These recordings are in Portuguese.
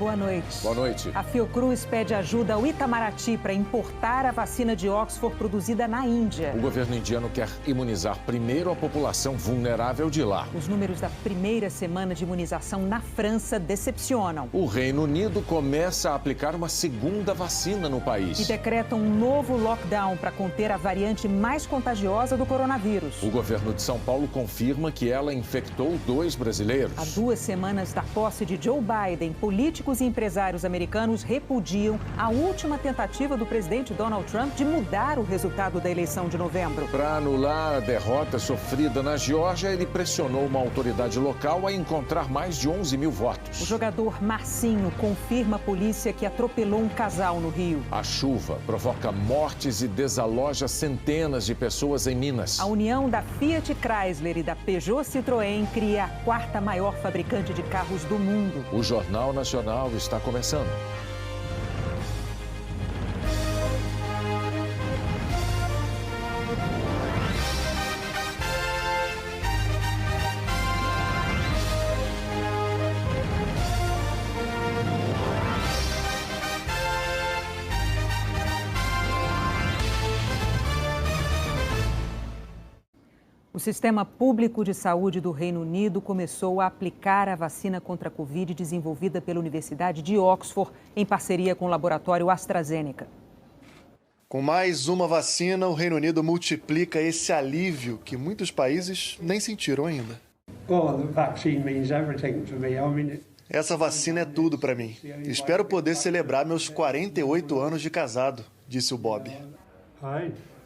boa noite. Boa noite. A Fiocruz pede ajuda ao Itamaraty para importar a vacina de Oxford produzida na Índia. O governo indiano quer imunizar primeiro a população vulnerável de lá. Os números da primeira semana de imunização na França decepcionam. O Reino Unido começa a aplicar uma segunda vacina no país. E decreta um novo lockdown para conter a variante mais contagiosa do coronavírus. O governo de São Paulo confirma que ela infectou 2 brasileiros. Há 2 semanas da posse de Joe Biden, políticos e empresários americanos repudiam a última tentativa do presidente Donald Trump de mudar o resultado da eleição de novembro. Para anular a derrota sofrida na Geórgia, ele pressionou uma autoridade local a encontrar mais de 11 mil votos. O jogador Marcinho confirma à polícia que atropelou um casal no Rio. A chuva provoca mortes e desaloja centenas de pessoas em Minas. A união da Fiat Chrysler e da Peugeot Citroën cria a 4ª maior fabricante de carros do mundo. O Jornal Nacional está começando. O Sistema Público de Saúde do Reino Unido começou a aplicar a vacina contra a Covid desenvolvida pela Universidade de Oxford em parceria com o laboratório AstraZeneca. Com mais uma vacina, o Reino Unido multiplica esse alívio que muitos países nem sentiram ainda. Essa vacina é tudo para mim. Espero poder celebrar meus 48 anos de casado, disse o Bob.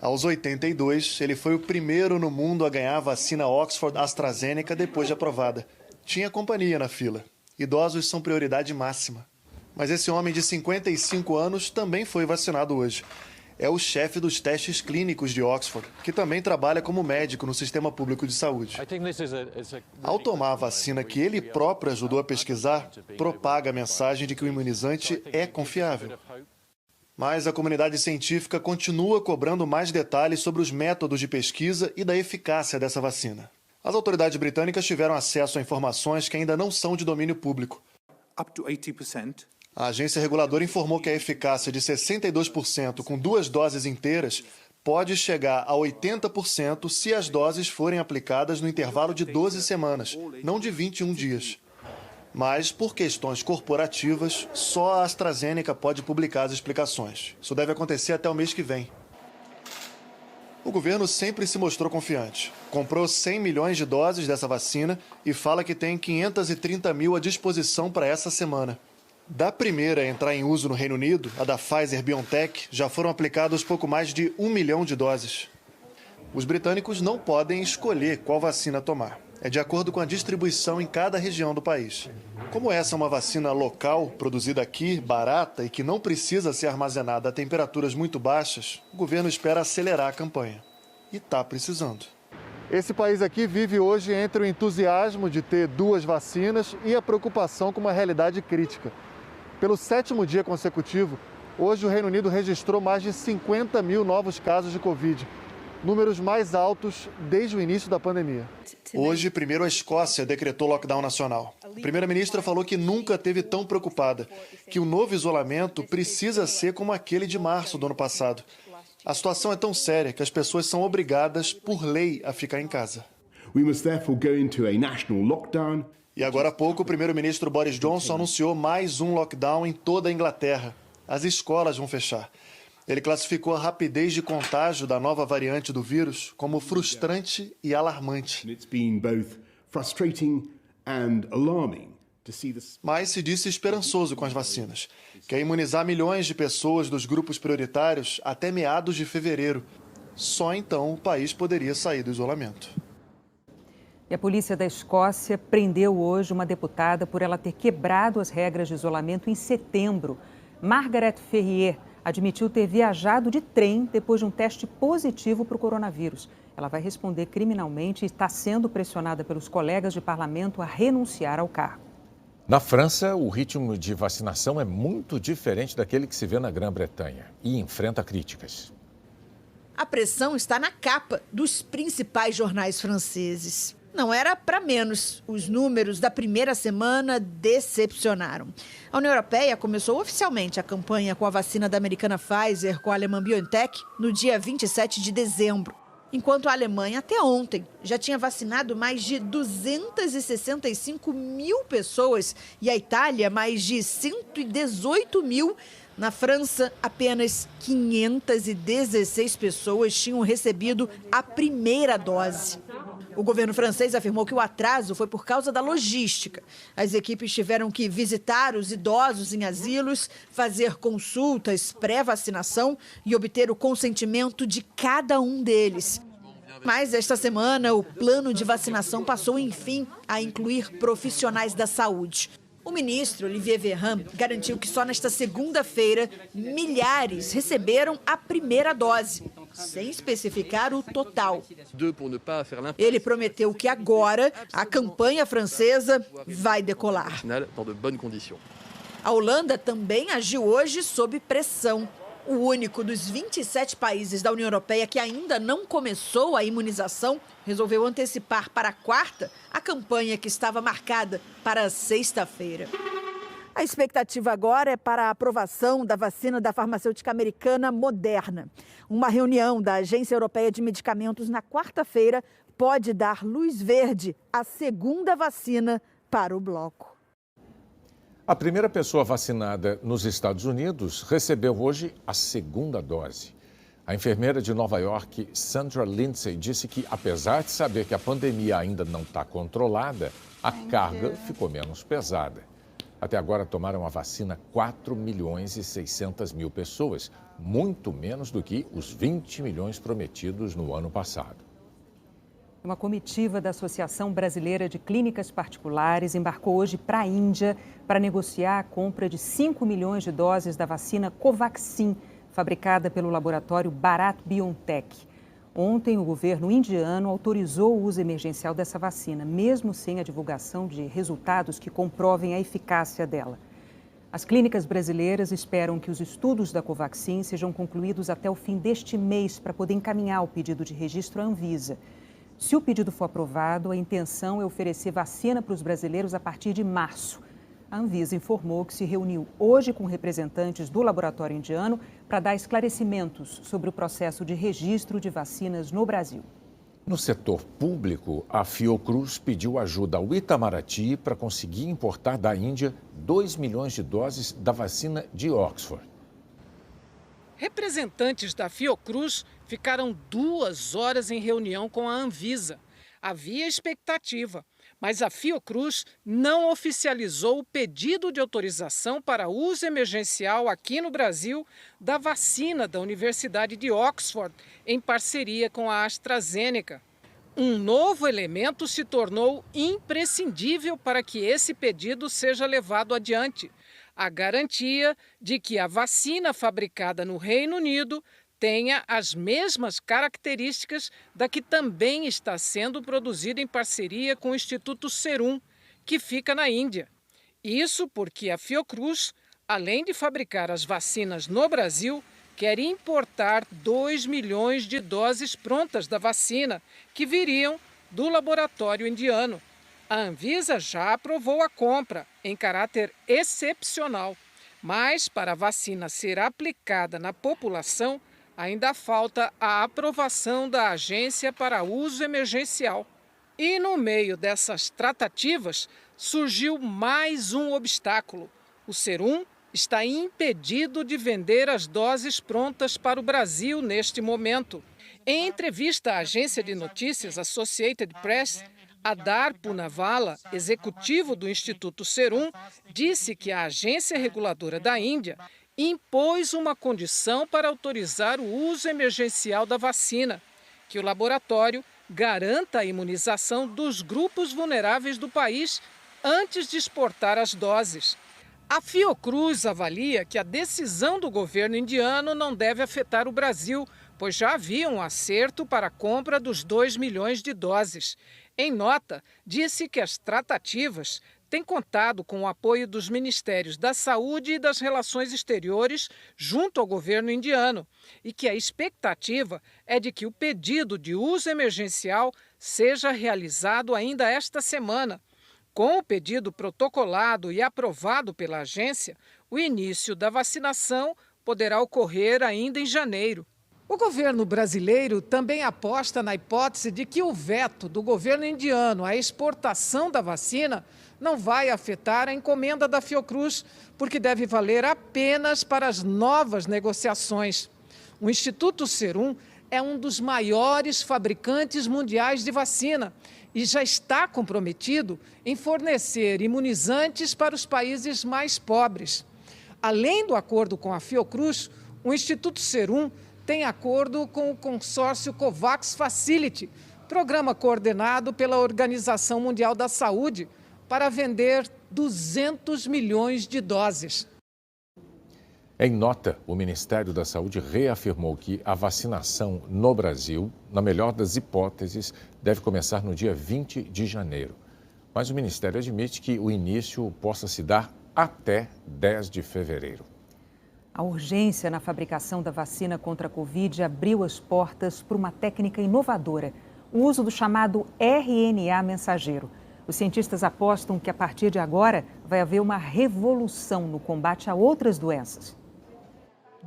Aos 82, ele foi o primeiro no mundo a ganhar a vacina Oxford AstraZeneca depois de aprovada. Tinha companhia na fila. Idosos são prioridade máxima. Mas esse homem de 55 anos também foi vacinado hoje. É o chefe dos testes clínicos de Oxford, que também trabalha como médico no sistema público de saúde. Ao tomar a vacina que ele próprio ajudou a pesquisar, propaga a mensagem de que o imunizante é confiável. Mas a comunidade científica continua cobrando mais detalhes sobre os métodos de pesquisa e da eficácia dessa vacina. As autoridades britânicas tiveram acesso a informações que ainda não são de domínio público. A agência reguladora informou que a eficácia de 62% com 2 doses inteiras pode chegar a 80% se as doses forem aplicadas no intervalo de 12 semanas, não de 21 dias. Mas, por questões corporativas, só a AstraZeneca pode publicar as explicações. Isso deve acontecer até o mês que vem. O governo sempre se mostrou confiante. Comprou 100 milhões de doses dessa vacina e fala que tem 530 mil à disposição para essa semana. Da primeira a entrar em uso no Reino Unido, a da Pfizer-BioNTech, já foram aplicados pouco mais de 1 milhão de doses. Os britânicos não podem escolher qual vacina tomar. É de acordo com a distribuição em cada região do país. Como essa é uma vacina local, produzida aqui, barata e que não precisa ser armazenada a temperaturas muito baixas, o governo espera acelerar a campanha. E está precisando. Esse país aqui vive hoje entre o entusiasmo de ter 2 vacinas e a preocupação com uma realidade crítica. Pelo 7º dia consecutivo, hoje o Reino Unido registrou mais de 50 mil novos casos de Covid. Números mais altos desde o início da pandemia. Hoje, primeiro a Escócia decretou lockdown nacional. A primeira-ministra falou que nunca esteve tão preocupada, que o novo isolamento precisa ser como aquele de março do ano passado. A situação é tão séria que as pessoas são obrigadas, por lei, a ficar em casa. E agora há pouco, o primeiro-ministro Boris Johnson anunciou mais um lockdown em toda a Inglaterra. As escolas vão fechar. Ele classificou a rapidez de contágio da nova variante do vírus como frustrante e alarmante. Mas se disse esperançoso com as vacinas. Quer imunizar milhões de pessoas dos grupos prioritários até meados de fevereiro. Só então o país poderia sair do isolamento. E a polícia da Escócia prendeu hoje uma deputada por ela ter quebrado as regras de isolamento em setembro. Margaret Ferrier admitiu ter viajado de trem depois de um teste positivo para o coronavírus. Ela vai responder criminalmente e está sendo pressionada pelos colegas de parlamento a renunciar ao cargo. Na França, o ritmo de vacinação é muito diferente daquele que se vê na Grã-Bretanha e enfrenta críticas. A pressão está na capa dos principais jornais franceses. Não era para menos. Os números da primeira semana decepcionaram. A União Europeia começou oficialmente a campanha com a vacina da americana Pfizer com a alemã BioNTech no dia 27 de dezembro. Enquanto a Alemanha, até ontem, já tinha vacinado mais de 265 mil pessoas e a Itália mais de 118 mil. Na França, apenas 516 pessoas tinham recebido a primeira dose. O governo francês afirmou que o atraso foi por causa da logística. As equipes tiveram que visitar os idosos em asilos, fazer consultas pré-vacinação e obter o consentimento de cada um deles. Mas esta semana, o plano de vacinação passou, enfim, a incluir profissionais da saúde. O ministro Olivier Véran garantiu que só nesta segunda-feira, milhares receberam a primeira dose, sem especificar o total. Ele prometeu que agora a campanha francesa vai decolar. A Holanda também agiu hoje sob pressão. O único dos 27 países da União Europeia que ainda não começou a imunização resolveu antecipar para a quarta a campanha que estava marcada para sexta-feira. A expectativa agora é para a aprovação da vacina da farmacêutica americana Moderna. Uma reunião da Agência Europeia de Medicamentos na quarta-feira pode dar luz verde à segunda vacina para o bloco. A primeira pessoa vacinada nos Estados Unidos recebeu hoje a segunda dose. A enfermeira de Nova York, Sandra Lindsay, disse que, apesar de saber que a pandemia ainda não está controlada, a carga ficou menos pesada. Até agora tomaram a vacina 4.600.000 pessoas, muito menos do que os 20 milhões prometidos no ano passado. Uma comitiva da Associação Brasileira de Clínicas Particulares embarcou hoje para a Índia para negociar a compra de 5 milhões de doses da vacina Covaxin, fabricada pelo laboratório Bharat BioNTech. Ontem, o governo indiano autorizou o uso emergencial dessa vacina, mesmo sem a divulgação de resultados que comprovem a eficácia dela. As clínicas brasileiras esperam que os estudos da Covaxin sejam concluídos até o fim deste mês para poder encaminhar o pedido de registro à Anvisa. Se o pedido for aprovado, a intenção é oferecer vacina para os brasileiros a partir de março. A Anvisa informou que se reuniu hoje com representantes do laboratório indiano para dar esclarecimentos sobre o processo de registro de vacinas no Brasil. No setor público, a Fiocruz pediu ajuda ao Itamaraty para conseguir importar da Índia 2 milhões de doses da vacina de Oxford. Representantes da Fiocruz ficaram 2 horas em reunião com a Anvisa. Havia expectativa, mas a Fiocruz não oficializou o pedido de autorização para uso emergencial aqui no Brasil da vacina da Universidade de Oxford, em parceria com a AstraZeneca. Um novo elemento se tornou imprescindível para que esse pedido seja levado adiante: a garantia de que a vacina fabricada no Reino Unido tenha as mesmas características da que também está sendo produzida em parceria com o Instituto Serum, que fica na Índia. Isso porque a Fiocruz, além de fabricar as vacinas no Brasil, quer importar 2 milhões de doses prontas da vacina, que viriam do laboratório indiano. A Anvisa já aprovou a compra, em caráter excepcional, mas para a vacina ser aplicada na população, ainda falta a aprovação da agência para uso emergencial. E no meio dessas tratativas, surgiu mais um obstáculo. O Serum está impedido de vender as doses prontas para o Brasil neste momento. Em entrevista à agência de notícias Associated Press, Adar Poonawalla, executivo do Instituto Serum, disse que a agência reguladora da Índia impôs uma condição para autorizar o uso emergencial da vacina, que o laboratório garanta a imunização dos grupos vulneráveis do país antes de exportar as doses. A Fiocruz avalia que a decisão do governo indiano não deve afetar o Brasil, pois já havia um acerto para a compra dos 2 milhões de doses. Em nota, disse que as tratativas tem contado com o apoio dos Ministérios da Saúde e das Relações Exteriores junto ao governo indiano e que a expectativa é de que o pedido de uso emergencial seja realizado ainda esta semana. Com o pedido protocolado e aprovado pela agência, o início da vacinação poderá ocorrer ainda em janeiro. O governo brasileiro também aposta na hipótese de que o veto do governo indiano à exportação da vacina não vai afetar a encomenda da Fiocruz, porque deve valer apenas para as novas negociações. O Instituto Serum é um dos maiores fabricantes mundiais de vacina e já está comprometido em fornecer imunizantes para os países mais pobres. Além do acordo com a Fiocruz, o Instituto Serum tem acordo com o consórcio COVAX Facility, programa coordenado pela Organização Mundial da Saúde, para vender 200 milhões de doses. Em nota, o Ministério da Saúde reafirmou que a vacinação no Brasil, na melhor das hipóteses, deve começar no dia 20 de janeiro. Mas o Ministério admite que o início possa se dar até 10 de fevereiro. A urgência na fabricação da vacina contra a Covid abriu as portas para uma técnica inovadora, o uso do chamado RNA mensageiro. Os cientistas apostam que a partir de agora vai haver uma revolução no combate a outras doenças.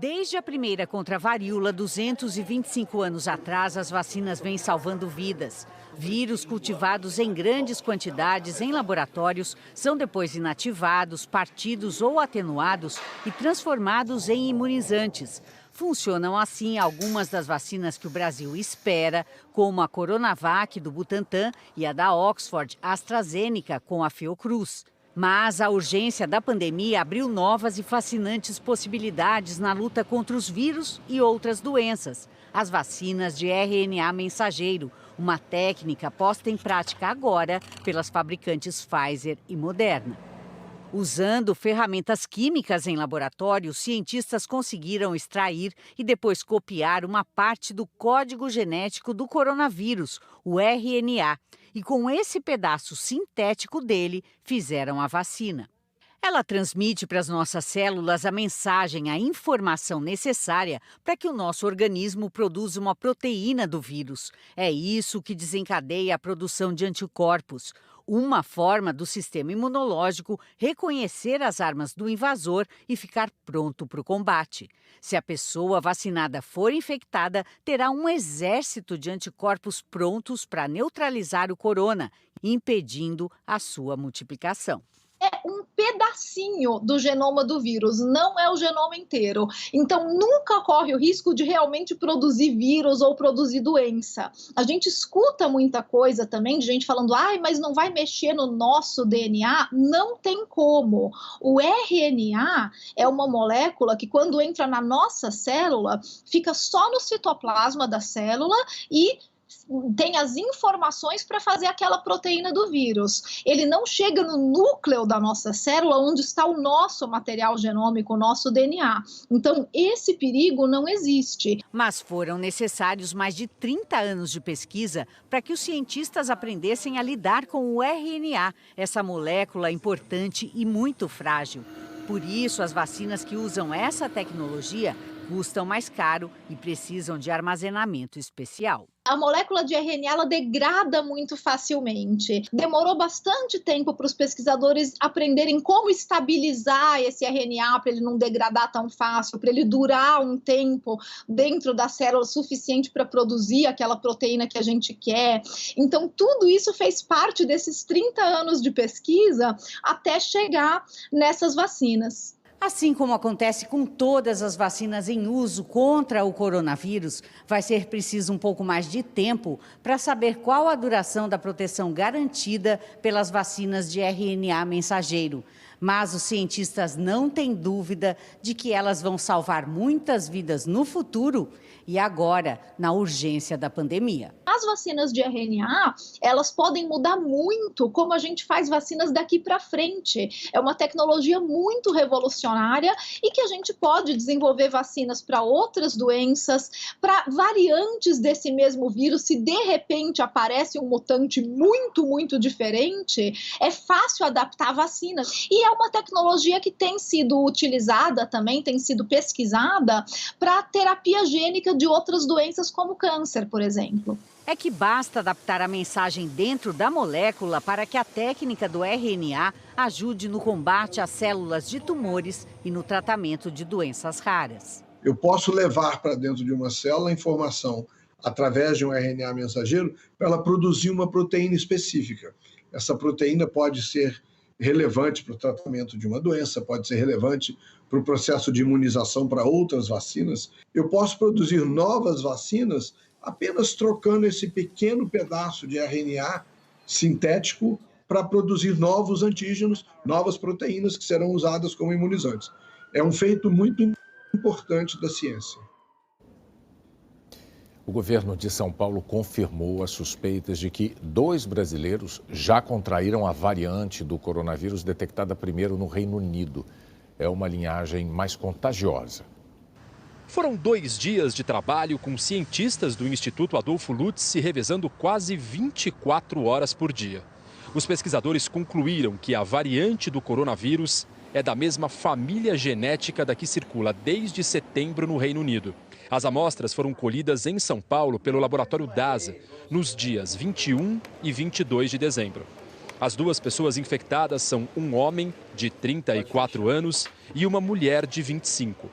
Desde a primeira contra a varíola, 225 anos atrás, as vacinas vêm salvando vidas. Vírus cultivados em grandes quantidades em laboratórios são depois inativados, partidos ou atenuados e transformados em imunizantes. Funcionam assim algumas das vacinas que o Brasil espera, como a Coronavac do Butantan e a da Oxford AstraZeneca com a Fiocruz. Mas a urgência da pandemia abriu novas e fascinantes possibilidades na luta contra os vírus e outras doenças. As vacinas de RNA mensageiro, uma técnica posta em prática agora pelas fabricantes Pfizer e Moderna. Usando ferramentas químicas em laboratório, cientistas conseguiram extrair e depois copiar uma parte do código genético do coronavírus, o RNA, e com esse pedaço sintético dele, fizeram a vacina. Ela transmite para as nossas células a mensagem, a informação necessária para que o nosso organismo produza uma proteína do vírus. É isso que desencadeia a produção de anticorpos, uma forma do sistema imunológico reconhecer as armas do invasor e ficar pronto para o combate. Se a pessoa vacinada for infectada, terá um exército de anticorpos prontos para neutralizar o corona, impedindo a sua multiplicação. É um pedacinho do genoma do vírus, não é o genoma inteiro. Então, nunca corre o risco de realmente produzir vírus ou produzir doença. A gente escuta muita coisa também de gente falando, mas não vai mexer no nosso DNA? Não tem como. O RNA é uma molécula que, quando entra na nossa célula, fica só no citoplasma da célula e tem as informações para fazer aquela proteína do vírus. Ele não chega no núcleo da nossa célula, onde está o nosso material genômico, o nosso DNA. Então, esse perigo não existe. Mas foram necessários mais de 30 anos de pesquisa para que os cientistas aprendessem a lidar com o RNA, essa molécula importante e muito frágil. Por isso, as vacinas que usam essa tecnologia custam mais caro e precisam de armazenamento especial. A molécula de RNA ela degrada muito facilmente. Demorou bastante tempo para os pesquisadores aprenderem como estabilizar esse RNA para ele não degradar tão fácil, para ele durar um tempo dentro da célula suficiente para produzir aquela proteína que a gente quer. Então, tudo isso fez parte desses 30 anos de pesquisa até chegar nessas vacinas. Assim como acontece com todas as vacinas em uso contra o coronavírus, vai ser preciso um pouco mais de tempo para saber qual a duração da proteção garantida pelas vacinas de RNA mensageiro. Mas os cientistas não têm dúvida de que elas vão salvar muitas vidas no futuro e agora, na urgência da pandemia. As vacinas de RNA, elas podem mudar muito como a gente faz vacinas daqui para frente. É uma tecnologia muito revolucionária e que a gente pode desenvolver vacinas para outras doenças, para variantes desse mesmo vírus. Se de repente aparece um mutante muito diferente, é fácil adaptar a vacina. E é uma tecnologia que tem sido utilizada também, tem sido pesquisada para terapia gênica de outras doenças como câncer, por exemplo. É que basta adaptar a mensagem dentro da molécula para que a técnica do RNA ajude no combate às células de tumores e no tratamento de doenças raras. Eu posso levar para dentro de uma célula a informação através de um RNA mensageiro para ela produzir uma proteína específica. Essa proteína pode ser relevante para o tratamento de uma doença, pode ser relevante para o processo de imunização para outras vacinas. Eu posso produzir novas vacinas apenas trocando esse pequeno pedaço de RNA sintético para produzir novos antígenos, novas proteínas que serão usadas como imunizantes. É um feito muito importante da ciência. O governo de São Paulo confirmou as suspeitas de que 2 brasileiros já contraíram a variante do coronavírus detectada primeiro no Reino Unido. É uma linhagem mais contagiosa. Foram 2 dias de trabalho com cientistas do Instituto Adolfo Lutz se revezando quase 24 horas por dia. Os pesquisadores concluíram que a variante do coronavírus é da mesma família genética da que circula desde setembro no Reino Unido. As amostras foram colhidas em São Paulo pelo laboratório DASA nos dias 21 e 22 de dezembro. As 2 pessoas infectadas são um homem de 34 anos e uma mulher de 25.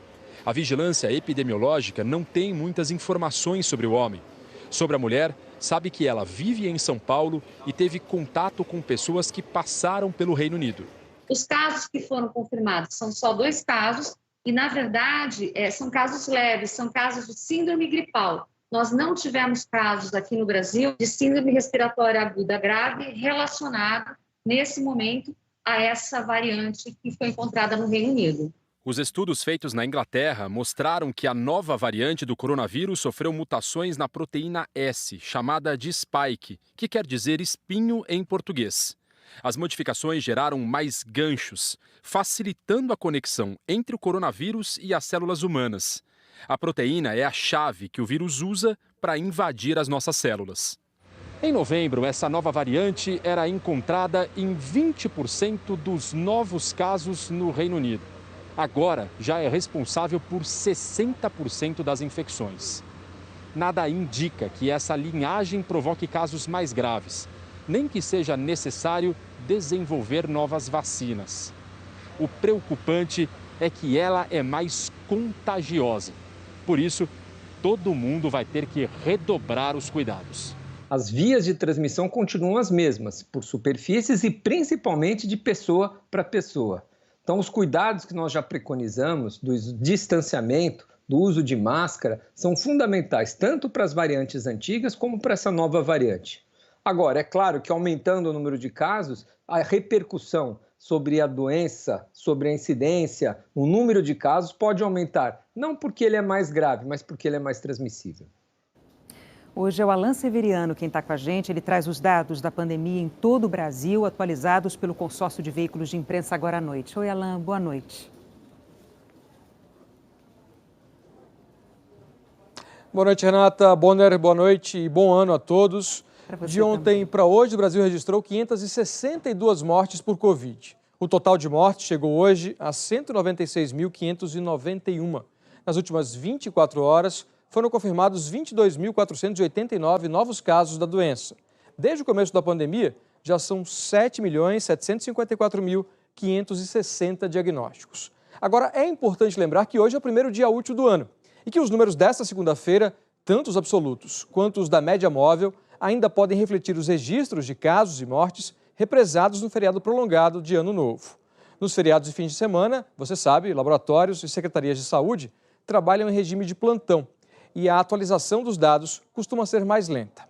A vigilância epidemiológica não tem muitas informações sobre o homem. Sobre a mulher, sabe que ela vive em São Paulo e teve contato com pessoas que passaram pelo Reino Unido. Os casos que foram confirmados são só 2 casos e, na verdade, são casos leves, são casos de síndrome gripal. Nós não tivemos casos aqui no Brasil de síndrome respiratória aguda grave relacionada, nesse momento, a essa variante que foi encontrada no Reino Unido. Os estudos feitos na Inglaterra mostraram que a nova variante do coronavírus sofreu mutações na proteína S, chamada de spike, que quer dizer espinho em português. As modificações geraram mais ganchos, facilitando a conexão entre o coronavírus e as células humanas. A proteína é a chave que o vírus usa para invadir as nossas células. Em novembro, essa nova variante era encontrada em 20% dos novos casos no Reino Unido. Agora, já é responsável por 60% das infecções. Nada indica que essa linhagem provoque casos mais graves, nem que seja necessário desenvolver novas vacinas. O preocupante é que ela é mais contagiosa. Por isso, todo mundo vai ter que redobrar os cuidados. As vias de transmissão continuam as mesmas, por superfícies e principalmente de pessoa para pessoa. Então, os cuidados que nós já preconizamos, do distanciamento, do uso de máscara, são fundamentais tanto para as variantes antigas como para essa nova variante. Agora, é claro que aumentando o número de casos, a repercussão sobre a doença, sobre a incidência, o número de casos pode aumentar, não porque ele é mais grave, mas porque ele é mais transmissível. Hoje é o Alan Severiano quem está com a gente. Ele traz os dados da pandemia em todo o Brasil, atualizados pelo Consórcio de Veículos de Imprensa agora à noite. Oi, Alan, boa noite. Boa noite, Renata. Bonner, boa noite e bom ano a todos. De ontem para hoje, o Brasil registrou 562 mortes por Covid. O total de mortes chegou hoje a 196.591. Nas últimas 24 horas, foram confirmados 22.489 novos casos da doença. Desde o começo da pandemia, já são 7.754.560 diagnósticos. Agora, é importante lembrar que hoje é o primeiro dia útil do ano e que os números desta segunda-feira, tanto os absolutos quanto os da média móvel, ainda podem refletir os registros de casos e mortes represados no feriado prolongado de Ano Novo. Nos feriados de fim de semana, você sabe, laboratórios e secretarias de saúde trabalham em regime de plantão e a atualização dos dados costuma ser mais lenta.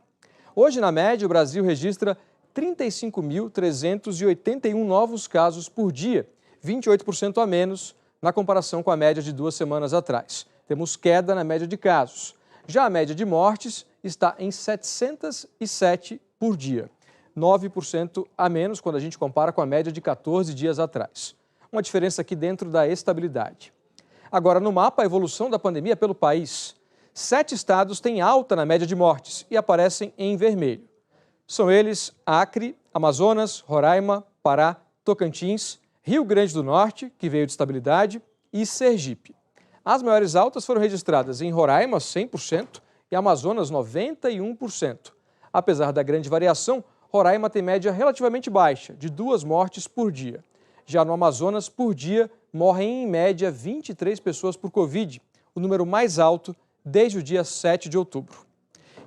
Hoje, na média, o Brasil registra 35.381 novos casos por dia, 28% a menos na comparação com a média de 2 semanas atrás. Temos queda na média de casos. Já a média de mortes está em 707 por dia, 9% a menos quando a gente compara com a média de 14 dias atrás. Uma diferença aqui dentro da estabilidade. Agora, no mapa, a evolução da pandemia pelo país. 7 estados têm alta na média de mortes e aparecem em vermelho. São eles Acre, Amazonas, Roraima, Pará, Tocantins, Rio Grande do Norte, que veio de estabilidade, e Sergipe. As maiores altas foram registradas em Roraima, 100%, e Amazonas, 91%. Apesar da grande variação, Roraima tem média relativamente baixa, de 2 mortes por dia. Já no Amazonas, por dia, morrem em média 23 pessoas por Covid, o número mais alto desde o dia 7 de outubro.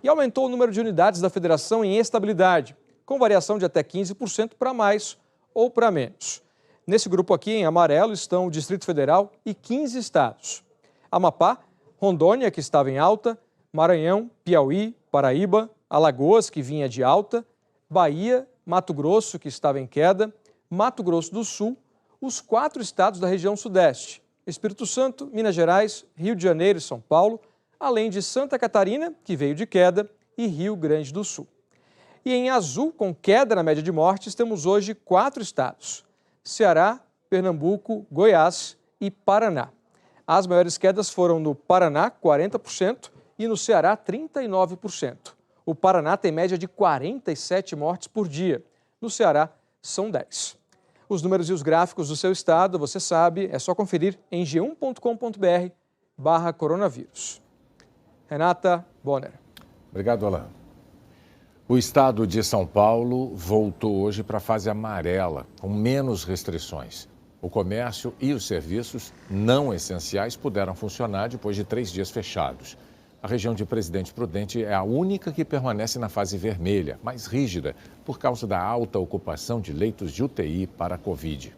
E aumentou o número de unidades da federação em estabilidade, com variação de até 15% para mais ou para menos. Nesse grupo aqui, em amarelo, estão o Distrito Federal e 15 estados. Amapá, Rondônia, que estava em alta, Maranhão, Piauí, Paraíba, Alagoas, que vinha de alta, Bahia, Mato Grosso, que estava em queda, Mato Grosso do Sul, os 4 estados da região sudeste, Espírito Santo, Minas Gerais, Rio de Janeiro e São Paulo, além de Santa Catarina, que veio de queda, e Rio Grande do Sul. E em azul, com queda na média de mortes, temos hoje 4 estados: Ceará, Pernambuco, Goiás e Paraná. As maiores quedas foram no Paraná, 40%, e no Ceará, 39%. O Paraná tem média de 47 mortes por dia. No Ceará, são 10. Os números e os gráficos do seu estado, você sabe, é só conferir em g1.com.br/coronavírus. Renata Bonner. Obrigado, Alain. O estado de São Paulo voltou hoje para a fase amarela, com menos restrições. O comércio e os serviços não essenciais puderam funcionar depois de 3 dias fechados. A região de Presidente Prudente é a única que permanece na fase vermelha, mais rígida, por causa da alta ocupação de leitos de UTI para a Covid.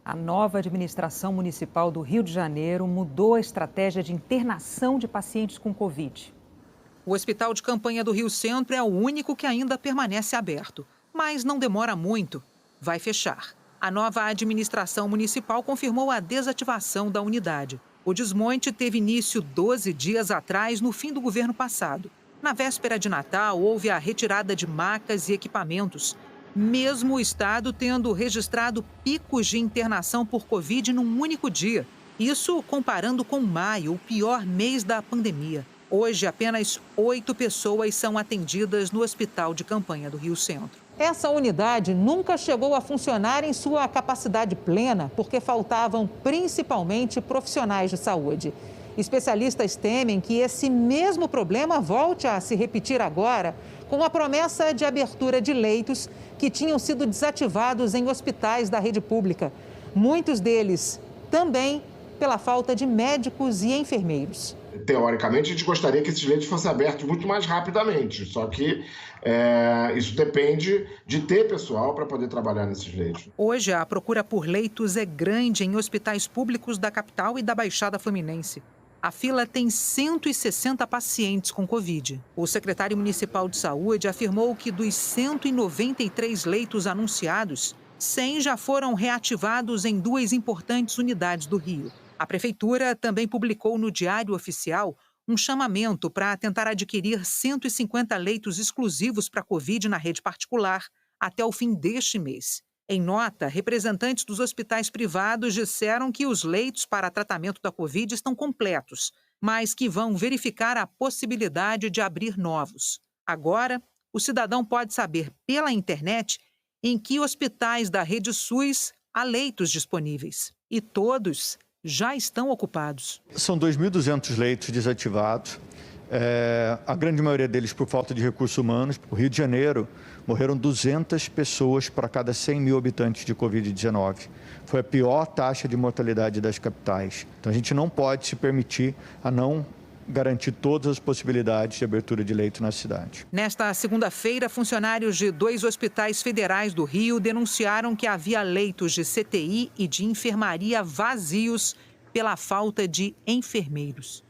A nova administração municipal do Rio de Janeiro mudou a estratégia de internação de pacientes com Covid. O Hospital de Campanha do Rio Centro é o único que ainda permanece aberto, mas não demora muito. Vai fechar. A nova administração municipal confirmou a desativação da unidade. O desmonte teve início 12 dias atrás, no fim do governo passado. Na véspera de Natal, houve a retirada de macas e equipamentos, mesmo o estado tendo registrado picos de internação por Covid num único dia. Isso comparando com maio, o pior mês da pandemia. Hoje, apenas 8 pessoas são atendidas no Hospital de Campanha do Rio Centro. Essa unidade nunca chegou a funcionar em sua capacidade plena porque faltavam principalmente profissionais de saúde. Especialistas temem que esse mesmo problema volte a se repetir agora, com a promessa de abertura de leitos que tinham sido desativados em hospitais da rede pública. Muitos deles também pela falta de médicos e enfermeiros. Teoricamente, a gente gostaria que esses leitos fossem abertos muito mais rapidamente, só que isso depende de ter pessoal para poder trabalhar nesses leitos. Hoje, a procura por leitos é grande em hospitais públicos da capital e da Baixada Fluminense. A fila tem 160 pacientes com Covid. O secretário municipal de saúde afirmou que dos 193 leitos anunciados, 100 já foram reativados em 2 importantes unidades do Rio. A prefeitura também publicou no Diário Oficial um chamamento para tentar adquirir 150 leitos exclusivos para Covid na rede particular até o fim deste mês. Em nota, representantes dos hospitais privados disseram que os leitos para tratamento da Covid estão completos, mas que vão verificar a possibilidade de abrir novos. Agora, o cidadão pode saber pela internet em que hospitais da rede SUS há leitos disponíveis. E todos já estão ocupados. São 2.200 leitos desativados, a grande maioria deles por falta de recursos humanos. No Rio de Janeiro, morreram 200 pessoas para cada 100 mil habitantes de Covid-19. Foi a pior taxa de mortalidade das capitais. Então a gente não pode se permitir a não garantir todas as possibilidades de abertura de leito na cidade. Nesta segunda-feira, funcionários de 2 hospitais federais do Rio denunciaram que havia leitos de CTI e de enfermaria vazios pela falta de enfermeiros.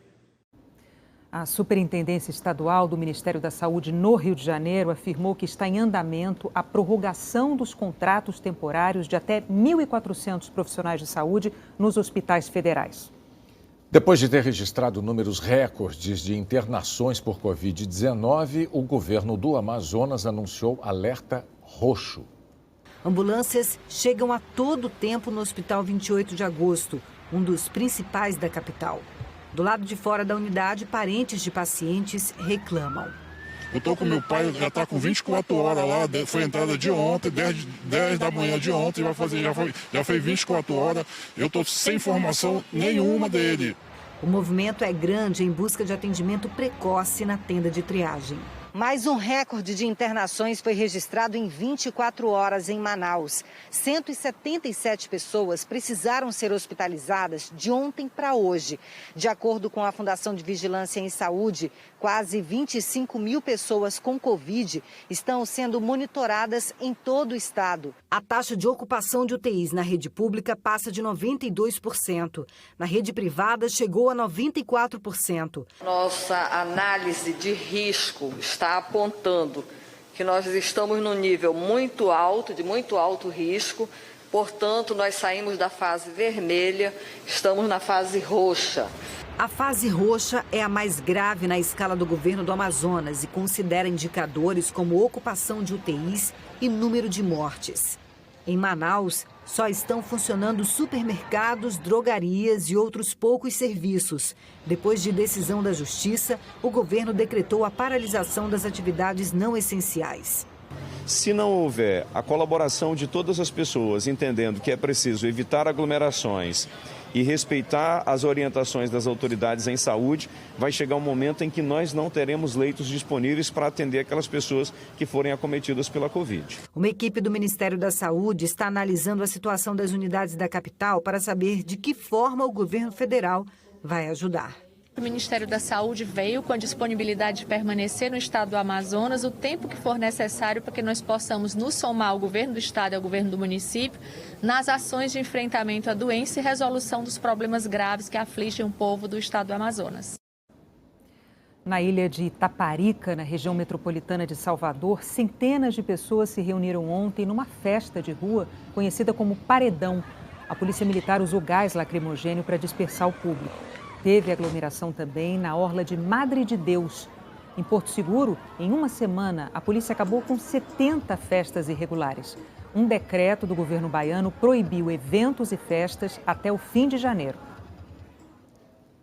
A Superintendência Estadual do Ministério da Saúde no Rio de Janeiro afirmou que está em andamento a prorrogação dos contratos temporários de até 1.400 profissionais de saúde nos hospitais federais. Depois de ter registrado números recordes de internações por Covid-19, o governo do Amazonas anunciou alerta roxo. Ambulâncias chegam a todo tempo no Hospital 28 de Agosto, um dos principais da capital. Do lado de fora da unidade, parentes de pacientes reclamam. Eu estou com meu pai, já está com 24 horas lá, foi entrada de ontem, 10 da manhã de ontem, já foi 24 horas, eu estou sem informação nenhuma dele. O movimento é grande em busca de atendimento precoce na tenda de triagem. Mais um recorde de internações foi registrado em 24 horas em Manaus. 177 pessoas precisaram ser hospitalizadas de ontem para hoje. De acordo com a Fundação de Vigilância em Saúde, quase 25 mil pessoas com Covid estão sendo monitoradas em todo o estado. A taxa de ocupação de UTIs na rede pública passa de 92%. Na rede privada, chegou a 94%. Nossa análise de risco está apontando que nós estamos num nível muito alto, de muito alto risco, portanto, nós saímos da fase vermelha, estamos na fase roxa. A fase roxa é a mais grave na escala do governo do Amazonas e considera indicadores como ocupação de UTIs e número de mortes. Em Manaus, só estão funcionando supermercados, drogarias e outros poucos serviços. Depois de decisão da Justiça, o governo decretou a paralisação das atividades não essenciais. Se não houver a colaboração de todas as pessoas, entendendo que é preciso evitar aglomerações e respeitar as orientações das autoridades em saúde, vai chegar um momento em que nós não teremos leitos disponíveis para atender aquelas pessoas que forem acometidas pela Covid. Uma equipe do Ministério da Saúde está analisando a situação das unidades da capital para saber de que forma o governo federal vai ajudar. O Ministério da Saúde veio com a disponibilidade de permanecer no estado do Amazonas o tempo que for necessário para que nós possamos nos somar ao governo do estado e ao governo do município nas ações de enfrentamento à doença e resolução dos problemas graves que afligem o povo do estado do Amazonas. Na ilha de Itaparica, na região metropolitana de Salvador, centenas de pessoas se reuniram ontem numa festa de rua conhecida como Paredão. A polícia militar usou gás lacrimogênio para dispersar o público. Teve aglomeração também na orla de Madre de Deus. Em Porto Seguro, em uma semana, a polícia acabou com 70 festas irregulares. Um decreto do governo baiano proibiu eventos e festas até o fim de janeiro.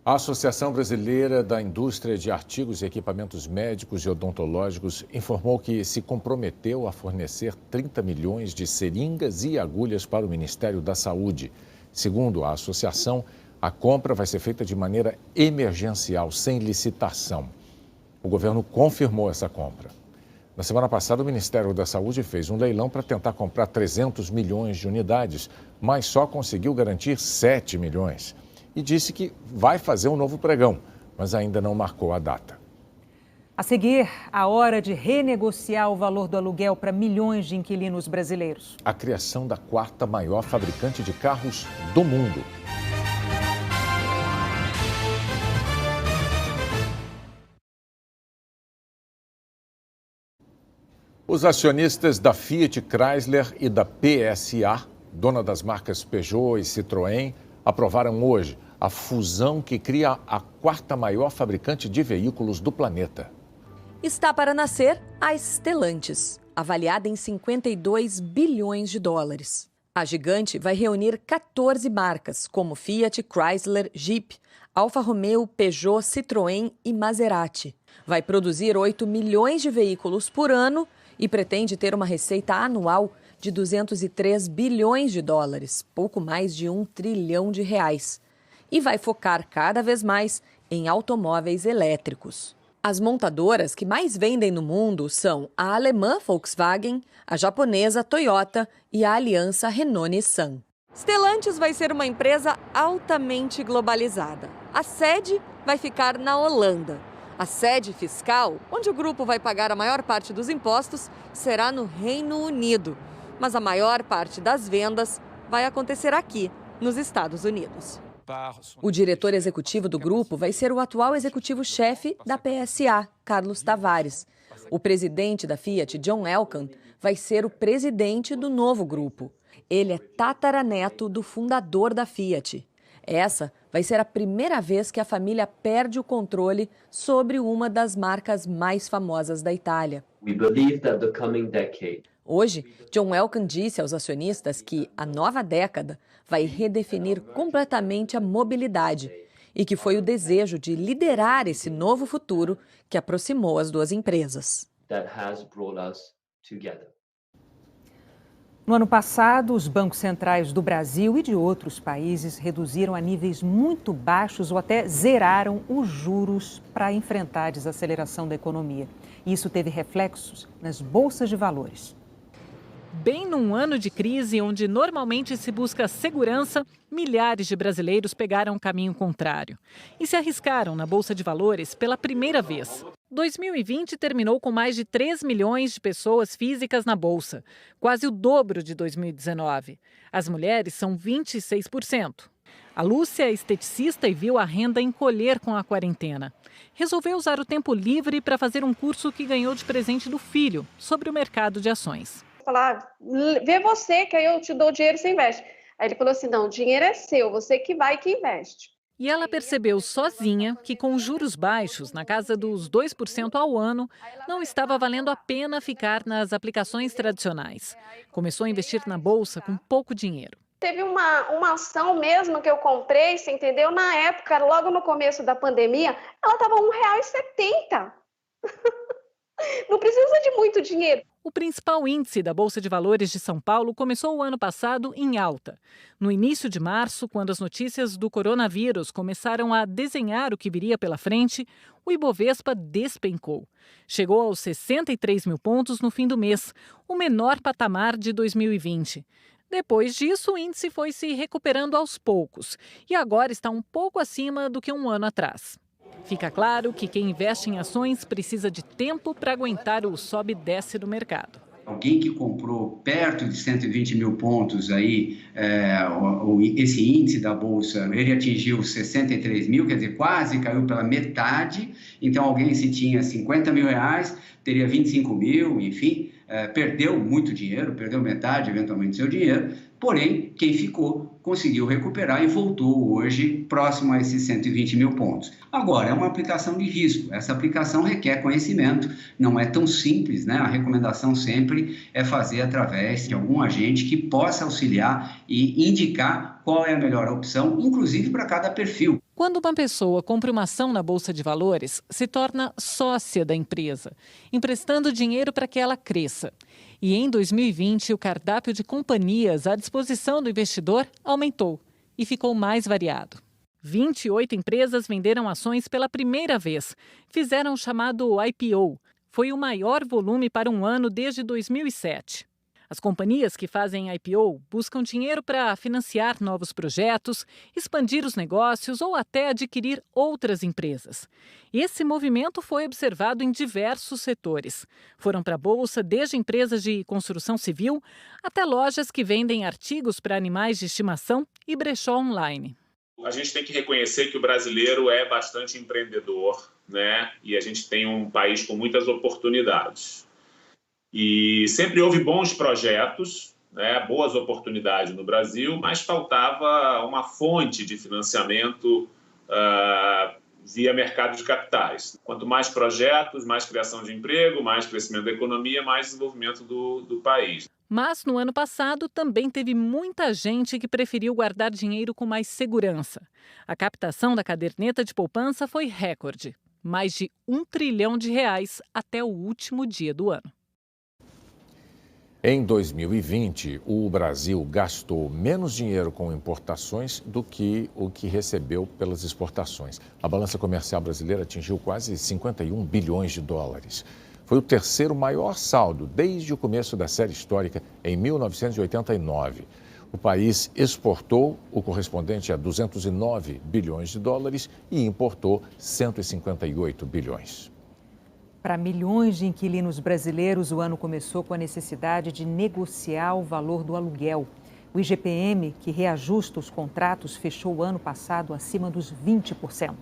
A Associação Brasileira da Indústria de Artigos e Equipamentos Médicos e Odontológicos informou que se comprometeu a fornecer 30 milhões de seringas e agulhas para o Ministério da Saúde. Segundo a associação, a compra vai ser feita de maneira emergencial, sem licitação. O governo confirmou essa compra. Na semana passada, o Ministério da Saúde fez um leilão para tentar comprar 300 milhões de unidades, mas só conseguiu garantir 7 milhões. E disse que vai fazer um novo pregão, mas ainda não marcou a data. A seguir, a hora de renegociar o valor do aluguel para milhões de inquilinos brasileiros. A criação da quarta maior fabricante de carros do mundo. Os acionistas da Fiat Chrysler e da PSA, dona das marcas Peugeot e Citroën, aprovaram hoje a fusão que cria a quarta maior fabricante de veículos do planeta. Está para nascer a Stellantis, avaliada em 52 bilhões de dólares. A gigante vai reunir 14 marcas, como Fiat, Chrysler, Jeep, Alfa Romeo, Peugeot, Citroën e Maserati. Vai produzir 8 milhões de veículos por ano e pretende ter uma receita anual de 203 bilhões de dólares, pouco mais de 1 trilhão de reais. E vai focar cada vez mais em automóveis elétricos. As montadoras que mais vendem no mundo são a alemã Volkswagen, a japonesa Toyota e a aliança Renault-Nissan. Stellantis vai ser uma empresa altamente globalizada. A sede vai ficar na Holanda. A sede fiscal, onde o grupo vai pagar a maior parte dos impostos, será no Reino Unido. Mas a maior parte das vendas vai acontecer aqui, nos Estados Unidos. O diretor executivo do grupo vai ser o atual executivo-chefe da PSA, Carlos Tavares. O presidente da Fiat, John Elkann, vai ser o presidente do novo grupo. Ele é tataraneto do fundador da Fiat. Essa vai ser a primeira vez que a família perde o controle sobre uma das marcas mais famosas da Itália. Hoje, John Elkann disse aos acionistas que a nova década vai redefinir completamente a mobilidade e que foi o desejo de liderar esse novo futuro que aproximou as duas empresas. No ano passado, os bancos centrais do Brasil e de outros países reduziram a níveis muito baixos ou até zeraram os juros para enfrentar a desaceleração da economia. Isso teve reflexos nas bolsas de valores. Bem num ano de crise, onde normalmente se busca segurança, milhares de brasileiros pegaram um caminho contrário e se arriscaram na Bolsa de Valores pela primeira vez. 2020 terminou com mais de 3 milhões de pessoas físicas na Bolsa, quase o dobro de 2019. As mulheres são 26%. A Lúcia é esteticista e viu a renda encolher com a quarentena. Resolveu usar o tempo livre para fazer um curso que ganhou de presente do filho sobre o mercado de ações. Falar, vê você que aí eu te dou dinheiro e você investe. Aí ele falou assim, não, o dinheiro é seu, você que vai que investe. E ela percebeu sozinha que com juros baixos, na casa dos 2% ao ano, não estava valendo a pena ficar nas aplicações tradicionais. Começou a investir na bolsa com pouco dinheiro. Teve uma ação mesmo que eu comprei, você entendeu? Na época, logo no começo da pandemia, ela estava R$1,70. Não precisa de muito dinheiro. O principal índice da Bolsa de Valores de São Paulo começou o ano passado em alta. No início de março, quando as notícias do coronavírus começaram a desenhar o que viria pela frente, o Ibovespa despencou. Chegou aos 63 mil pontos no fim do mês, o menor patamar de 2020. Depois disso, o índice foi se recuperando aos poucos e agora está um pouco acima do que um ano atrás. Fica claro que quem investe em ações precisa de tempo para aguentar o sobe e desce do mercado. Alguém que comprou perto de 120 mil pontos aí, esse índice da Bolsa, ele atingiu 63 mil, quer dizer, quase caiu pela metade. Então, alguém se tinha 50 mil reais, teria 25 mil, enfim, perdeu muito dinheiro, perdeu metade, eventualmente, do seu dinheiro. Porém, quem ficou conseguiu recuperar e voltou hoje próximo a esses 120 mil pontos. Agora, é uma aplicação de risco. Essa aplicação requer conhecimento, não é tão simples, né? A recomendação sempre é fazer através de algum agente que possa auxiliar e indicar qual é a melhor opção, inclusive para cada perfil. Quando uma pessoa compra uma ação na Bolsa de Valores, se torna sócia da empresa, emprestando dinheiro para que ela cresça. E em 2020, o cardápio de companhias à disposição do investidor aumentou e ficou mais variado. 28 empresas venderam ações pela primeira vez, fizeram o chamado IPO. Foi o maior volume para um ano desde 2007. As companhias que fazem IPO buscam dinheiro para financiar novos projetos, expandir os negócios ou até adquirir outras empresas. Esse movimento foi observado em diversos setores. Foram para a Bolsa desde empresas de construção civil até lojas que vendem artigos para animais de estimação e brechó online. A gente tem que reconhecer que o brasileiro é bastante empreendedor, né? E a gente tem um país com muitas oportunidades. E sempre houve bons projetos, né, boas oportunidades no Brasil, mas faltava uma fonte de financiamento via mercado de capitais. Quanto mais projetos, mais criação de emprego, mais crescimento da economia, mais desenvolvimento do país. Mas no ano passado também teve muita gente que preferiu guardar dinheiro com mais segurança. A captação da caderneta de poupança foi recorde, mais de R$1 trilhão até o último dia do ano. Em 2020, o Brasil gastou menos dinheiro com importações do que o que recebeu pelas exportações. A balança comercial brasileira atingiu quase 51 bilhões de dólares. Foi o terceiro maior saldo desde o começo da série histórica, em 1989. O país exportou o correspondente a 209 bilhões de dólares e importou 158 bilhões. Para milhões de inquilinos brasileiros, o ano começou com a necessidade de negociar o valor do aluguel. O IGPM, que reajusta os contratos, fechou o ano passado acima dos 20%.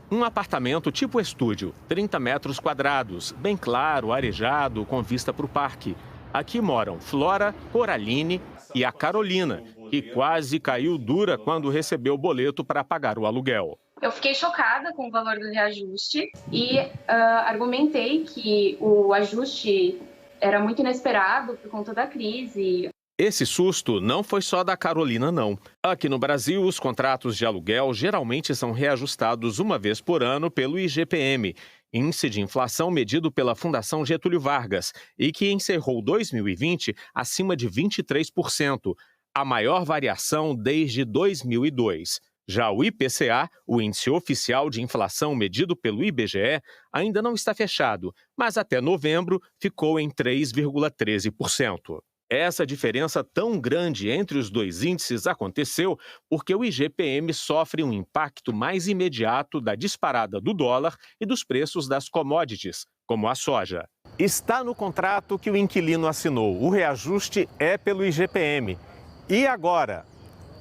Um apartamento tipo estúdio, 30 metros quadrados, bem claro, arejado, com vista para o parque. Aqui moram Flora, Coraline e a Carolina, que quase caiu dura quando recebeu o boleto para pagar o aluguel. Eu fiquei chocada com o valor do reajuste e argumentei que o ajuste era muito inesperado por conta da crise. Esse susto não foi só da Carolina, não. Aqui no Brasil, os contratos de aluguel geralmente são reajustados uma vez por ano pelo IGPM, índice de inflação medido pela Fundação Getúlio Vargas, e que encerrou 2020 acima de 23%, a maior variação desde 2002. Já o IPCA, o índice oficial de inflação medido pelo IBGE, ainda não está fechado, mas até novembro ficou em 3,13%. Essa diferença tão grande entre os dois índices aconteceu porque o IGPM sofre um impacto mais imediato da disparada do dólar e dos preços das commodities, como a soja. Está no contrato que o inquilino assinou. O reajuste é pelo IGPM. E agora?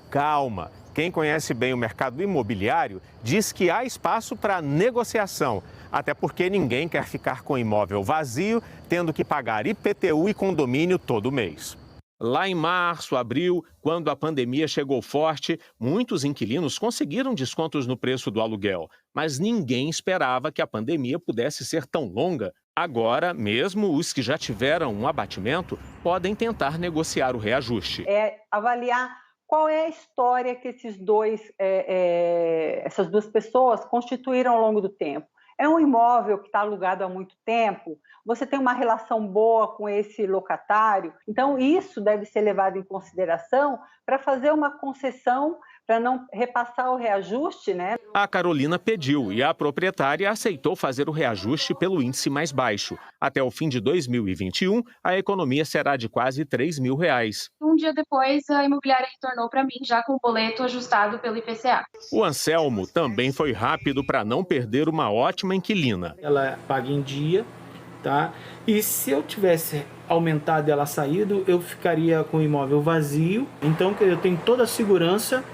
Calma. Quem conhece bem o mercado imobiliário diz que há espaço para negociação, até porque ninguém quer ficar com o imóvel vazio, tendo que pagar IPTU e condomínio todo mês. Lá em março, abril, quando a pandemia chegou forte, muitos inquilinos conseguiram descontos no preço do aluguel, mas ninguém esperava que a pandemia pudesse ser tão longa. Agora, mesmo os que já tiveram um abatimento podem tentar negociar o reajuste. É avaliar qual é a história que essas duas pessoas constituíram ao longo do tempo. É um imóvel que está alugado há muito tempo, você tem uma relação boa com esse locatário, então isso deve ser levado em consideração para fazer uma concessão, para não repassar o reajuste, né? A Carolina pediu e a proprietária aceitou fazer o reajuste pelo índice mais baixo. Até o fim de 2021, a economia será de quase R$3 mil. Um dia depois, a imobiliária retornou para mim, já com o boleto ajustado pelo IPCA. O Anselmo também foi rápido para não perder uma ótima inquilina. Ela paga em dia, tá? E se eu tivesse aumentado e ela saído, eu ficaria com o imóvel vazio. Então, eu tenho toda a segurança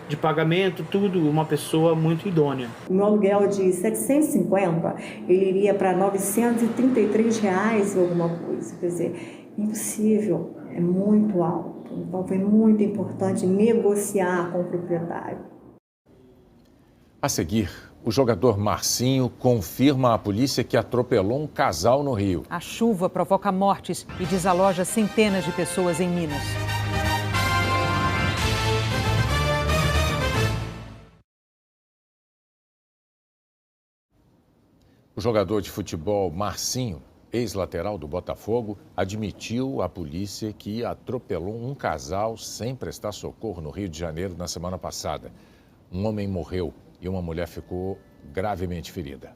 de pagamento, tudo, uma pessoa muito idônea. O meu aluguel de 750, ele iria para R$933 ou alguma coisa. Quer dizer, impossível, é muito alto. Então foi muito importante negociar com o proprietário. A seguir, o jogador Marcinho confirma à polícia que atropelou um casal no Rio. A chuva provoca mortes e desaloja centenas de pessoas em Minas. O jogador de futebol Marcinho, ex-lateral do Botafogo, admitiu à polícia que atropelou um casal sem prestar socorro no Rio de Janeiro na semana passada. Um homem morreu e uma mulher ficou gravemente ferida.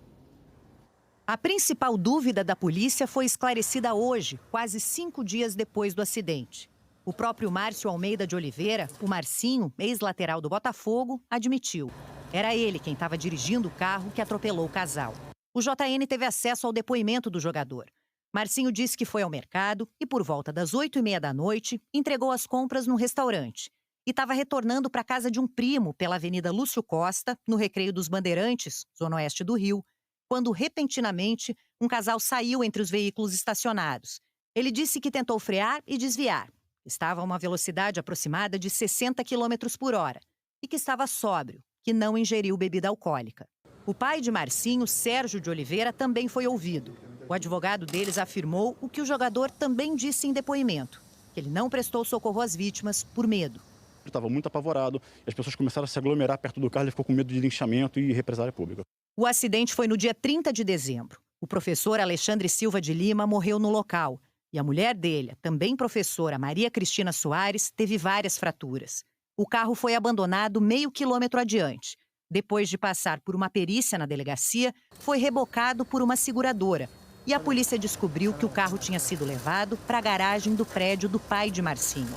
A principal dúvida da polícia foi esclarecida hoje, quase 5 dias depois do acidente. O próprio Márcio Almeida de Oliveira, o Marcinho, ex-lateral do Botafogo, admitiu. Era ele quem estava dirigindo o carro que atropelou o casal. O JN teve acesso ao depoimento do jogador. Marcinho disse que foi ao mercado e, por volta das 8h30 da noite, entregou as compras num restaurante. E estava retornando para a casa de um primo pela Avenida Lúcio Costa, no Recreio dos Bandeirantes, zona oeste do Rio, quando, repentinamente, um casal saiu entre os veículos estacionados. Ele disse que tentou frear e desviar. Estava a uma velocidade aproximada de 60 km por hora e que estava sóbrio, que não ingeriu bebida alcoólica. O pai de Marcinho, Sérgio de Oliveira, também foi ouvido. O advogado deles afirmou o que o jogador também disse em depoimento, que ele não prestou socorro às vítimas por medo. Ele estava muito apavorado, as pessoas começaram a se aglomerar perto do carro, ele ficou com medo de linchamento e represália pública. O acidente foi no dia 30 de dezembro. O professor Alexandre Silva de Lima morreu no local. E a mulher dele, também professora Maria Cristina Soares, teve várias fraturas. O carro foi abandonado meio quilômetro adiante. Depois de passar por uma perícia na delegacia, foi rebocado por uma seguradora. E a polícia descobriu que o carro tinha sido levado para a garagem do prédio do pai de Marcinho.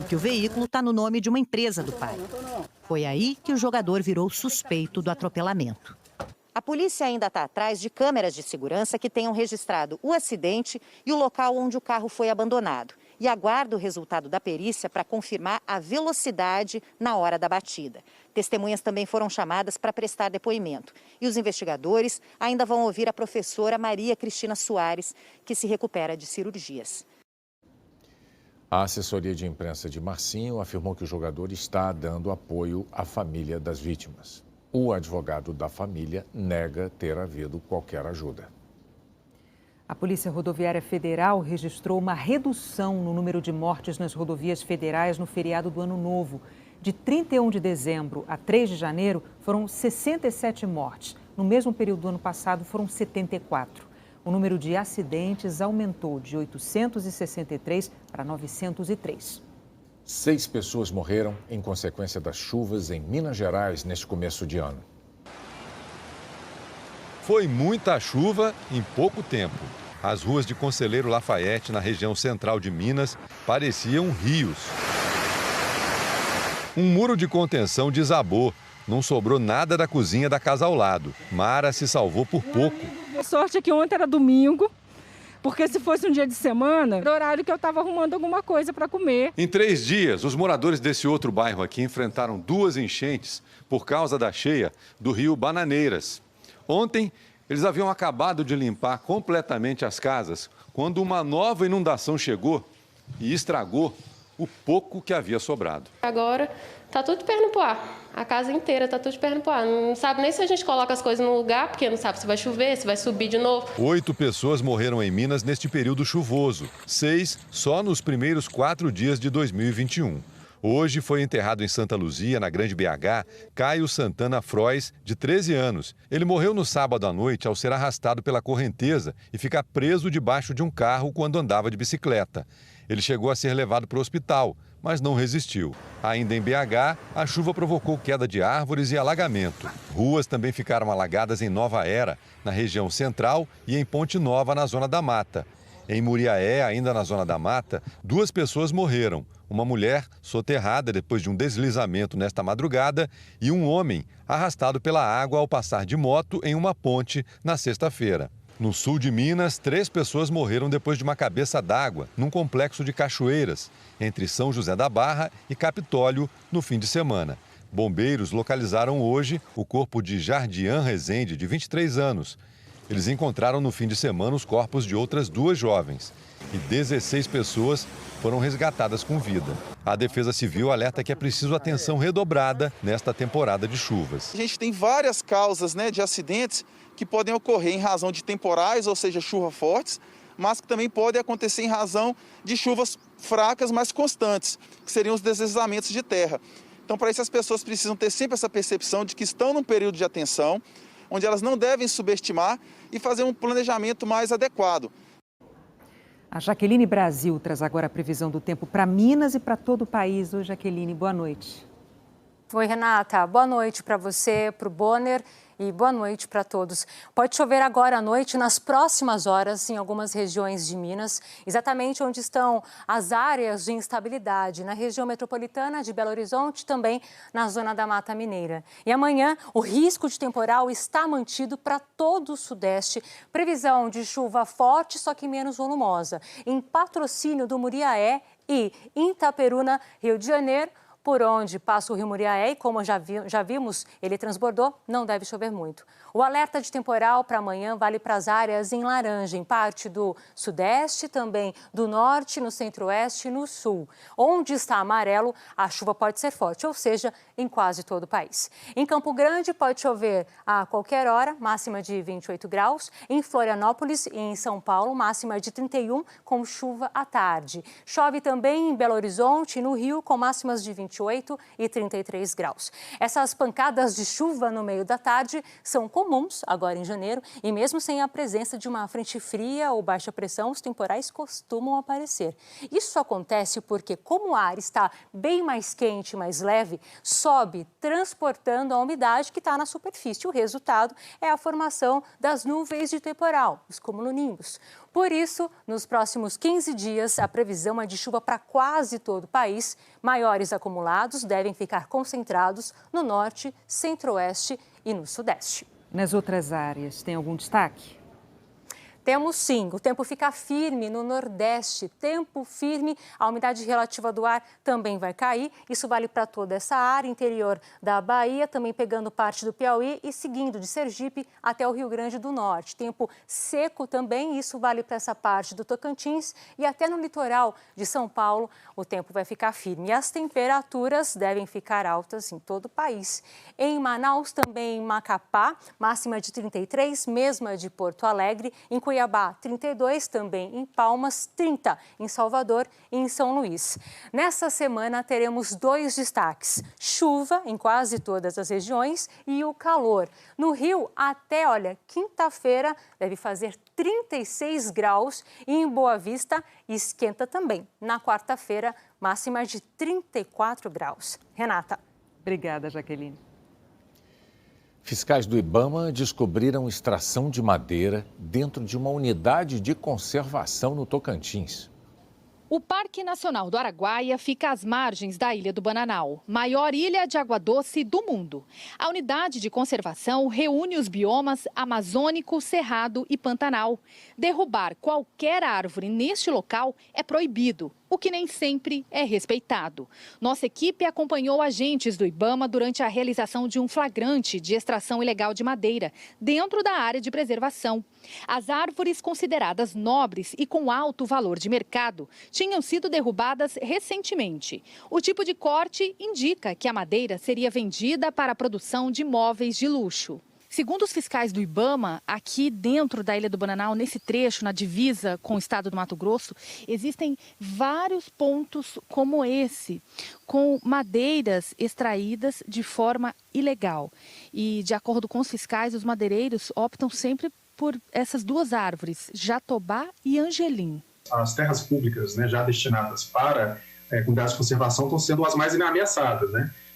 E que o veículo está no nome de uma empresa do pai. Foi aí que o jogador virou suspeito do atropelamento. A polícia ainda está atrás de câmeras de segurança que tenham registrado o acidente e o local onde o carro foi abandonado. e aguarda o resultado da perícia para confirmar a velocidade na hora da batida. Testemunhas também foram chamadas para prestar depoimento. E os investigadores ainda vão ouvir a professora Maria Cristina Soares, que se recupera de cirurgias. A assessoria de imprensa de Marcinho afirmou que o jogador está dando apoio à família das vítimas. O advogado da família nega ter havido qualquer ajuda. A Polícia Rodoviária Federal registrou uma redução no número de mortes nas rodovias federais no feriado do Ano Novo. De 31 de dezembro a 3 de janeiro, foram 67 mortes. No mesmo período do ano passado, foram 74. O número de acidentes aumentou de 863 para 903. 6 pessoas morreram em consequência das chuvas em Minas Gerais neste começo de ano. Foi muita chuva em pouco tempo. As ruas de Conselheiro Lafayette, na região central de Minas, pareciam rios. Um muro de contenção desabou. Não sobrou nada da cozinha da casa ao lado. Mara se salvou por pouco. A sorte é que ontem era domingo, porque se fosse um dia de semana, era o horário que eu estava arrumando alguma coisa para comer. Em 3 dias, os moradores desse outro bairro aqui enfrentaram 2 enchentes por causa da cheia do rio Bananeiras. Ontem, eles haviam acabado de limpar completamente as casas quando uma nova inundação chegou e estragou o pouco que havia sobrado. Agora tá tudo de perna pro ar. A casa inteira tá tudo de perna pro ar. Não sabe nem se a gente coloca as coisas no lugar, porque não sabe se vai chover, se vai subir de novo. 8 pessoas morreram em Minas neste período chuvoso. 6 só nos primeiros 4 dias de 2021. Hoje foi enterrado em Santa Luzia, na Grande BH, Caio Santana Frois, de 13 anos. Ele morreu no sábado à noite ao ser arrastado pela correnteza e ficar preso debaixo de um carro quando andava de bicicleta. Ele chegou a ser levado para o hospital, mas não resistiu. Ainda em BH, a chuva provocou queda de árvores e alagamento. Ruas também ficaram alagadas em Nova Era, na região central, e em Ponte Nova, na Zona da Mata. Em Muriaé, ainda na Zona da Mata, 2 pessoas morreram. Uma mulher soterrada depois de um deslizamento nesta madrugada e um homem arrastado pela água ao passar de moto em uma ponte na sexta-feira. No sul de Minas, 3 pessoas morreram depois de uma cabeça d'água num complexo de cachoeiras, entre São José da Barra e Capitólio, no fim de semana. Bombeiros localizaram hoje o corpo de Jardian Rezende, de 23 anos. Eles encontraram no fim de semana os corpos de outras 2 jovens e 16 pessoas foram resgatadas com vida. A Defesa Civil alerta que é preciso atenção redobrada nesta temporada de chuvas. A gente tem várias causas, de acidentes que podem ocorrer em razão de temporais, ou seja, chuvas fortes, mas que também podem acontecer em razão de chuvas fracas, mas constantes, que seriam os deslizamentos de terra. Então, para isso, as pessoas precisam ter sempre essa percepção de que estão num período de atenção, onde elas não devem subestimar e fazer um planejamento mais adequado. A Jaqueline Brasil traz agora a previsão do tempo para Minas e para todo o país. Oi, Jaqueline, boa noite. Oi, Renata. Boa noite para você, para o Bonner e boa noite para todos. Pode chover agora à noite, nas próximas horas, em algumas regiões de Minas, exatamente onde estão as áreas de instabilidade, na região metropolitana de Belo Horizonte, também na zona da Mata Mineira. E amanhã, o risco de temporal está mantido para todo o Sudeste. Previsão de chuva forte, só que menos volumosa. Em Patrocínio do Muriaé e Itaperuna, Rio de Janeiro, por onde passa o rio Muriaé e, como já vimos, ele transbordou, não deve chover muito. O alerta de temporal para amanhã vale para as áreas em laranja, em parte do sudeste, também do norte, no centro-oeste e no sul. Onde está amarelo, a chuva pode ser forte, ou seja, em quase todo o país. Em Campo Grande pode chover a qualquer hora, máxima de 28 graus. Em Florianópolis e em São Paulo, máxima de 31, com chuva à tarde. Chove também em Belo Horizonte e no Rio, com máximas de 28 e 33 graus. Essas pancadas de chuva no meio da tarde são comuns agora em janeiro e mesmo sem a presença de uma frente fria ou baixa pressão, os temporais costumam aparecer. Isso acontece porque, como o ar está bem mais quente e mais leve, sobe transportando a umidade que está na superfície. O resultado é a formação das nuvens de temporal, os cumulonimbus. Por isso, nos próximos 15 dias, a previsão é de chuva para quase todo o país. Maiores acumulados devem ficar concentrados no norte, centro-oeste e no sudeste. Nas outras áreas, tem algum destaque? Temos sim, o tempo fica firme no Nordeste, tempo firme, a umidade relativa do ar também vai cair, isso vale para toda essa área interior da Bahia, também pegando parte do Piauí e seguindo de Sergipe até o Rio Grande do Norte. Tempo seco também, isso vale para essa parte do Tocantins e até no litoral de São Paulo o tempo vai ficar firme. E as temperaturas devem ficar altas em todo o país. Em Manaus, também em Macapá, máxima de 33, mesma de Porto Alegre, em Cuiabá, 32, também em Palmas, 30 em Salvador e em São Luís. Nessa semana teremos 2 destaques, chuva em quase todas as regiões e o calor. No Rio, até, quinta-feira deve fazer 36 graus e em Boa Vista esquenta também. Na quarta-feira, máxima de 34 graus. Renata. Obrigada, Jaqueline. Fiscais do IBAMA descobriram extração de madeira dentro de uma unidade de conservação no Tocantins. O Parque Nacional do Araguaia fica às margens da Ilha do Bananal, maior ilha de água doce do mundo. A unidade de conservação reúne os biomas amazônico, cerrado e pantanal. Derrubar qualquer árvore neste local é proibido, o que nem sempre é respeitado. Nossa equipe acompanhou agentes do IBAMA durante a realização de um flagrante de extração ilegal de madeira dentro da área de preservação. As árvores consideradas nobres e com alto valor de mercado tinham sido derrubadas recentemente. O tipo de corte indica que a madeira seria vendida para a produção de móveis de luxo. Segundo os fiscais do IBAMA, aqui dentro da Ilha do Bananal, nesse trecho, na divisa com o estado do Mato Grosso, existem vários pontos como esse, com madeiras extraídas de forma ilegal. E, de acordo com os fiscais, os madeireiros optam sempre por essas 2 árvores, jatobá e angelim. As terras públicas, já destinadas para unidades de conservação estão sendo as mais ameaçadas,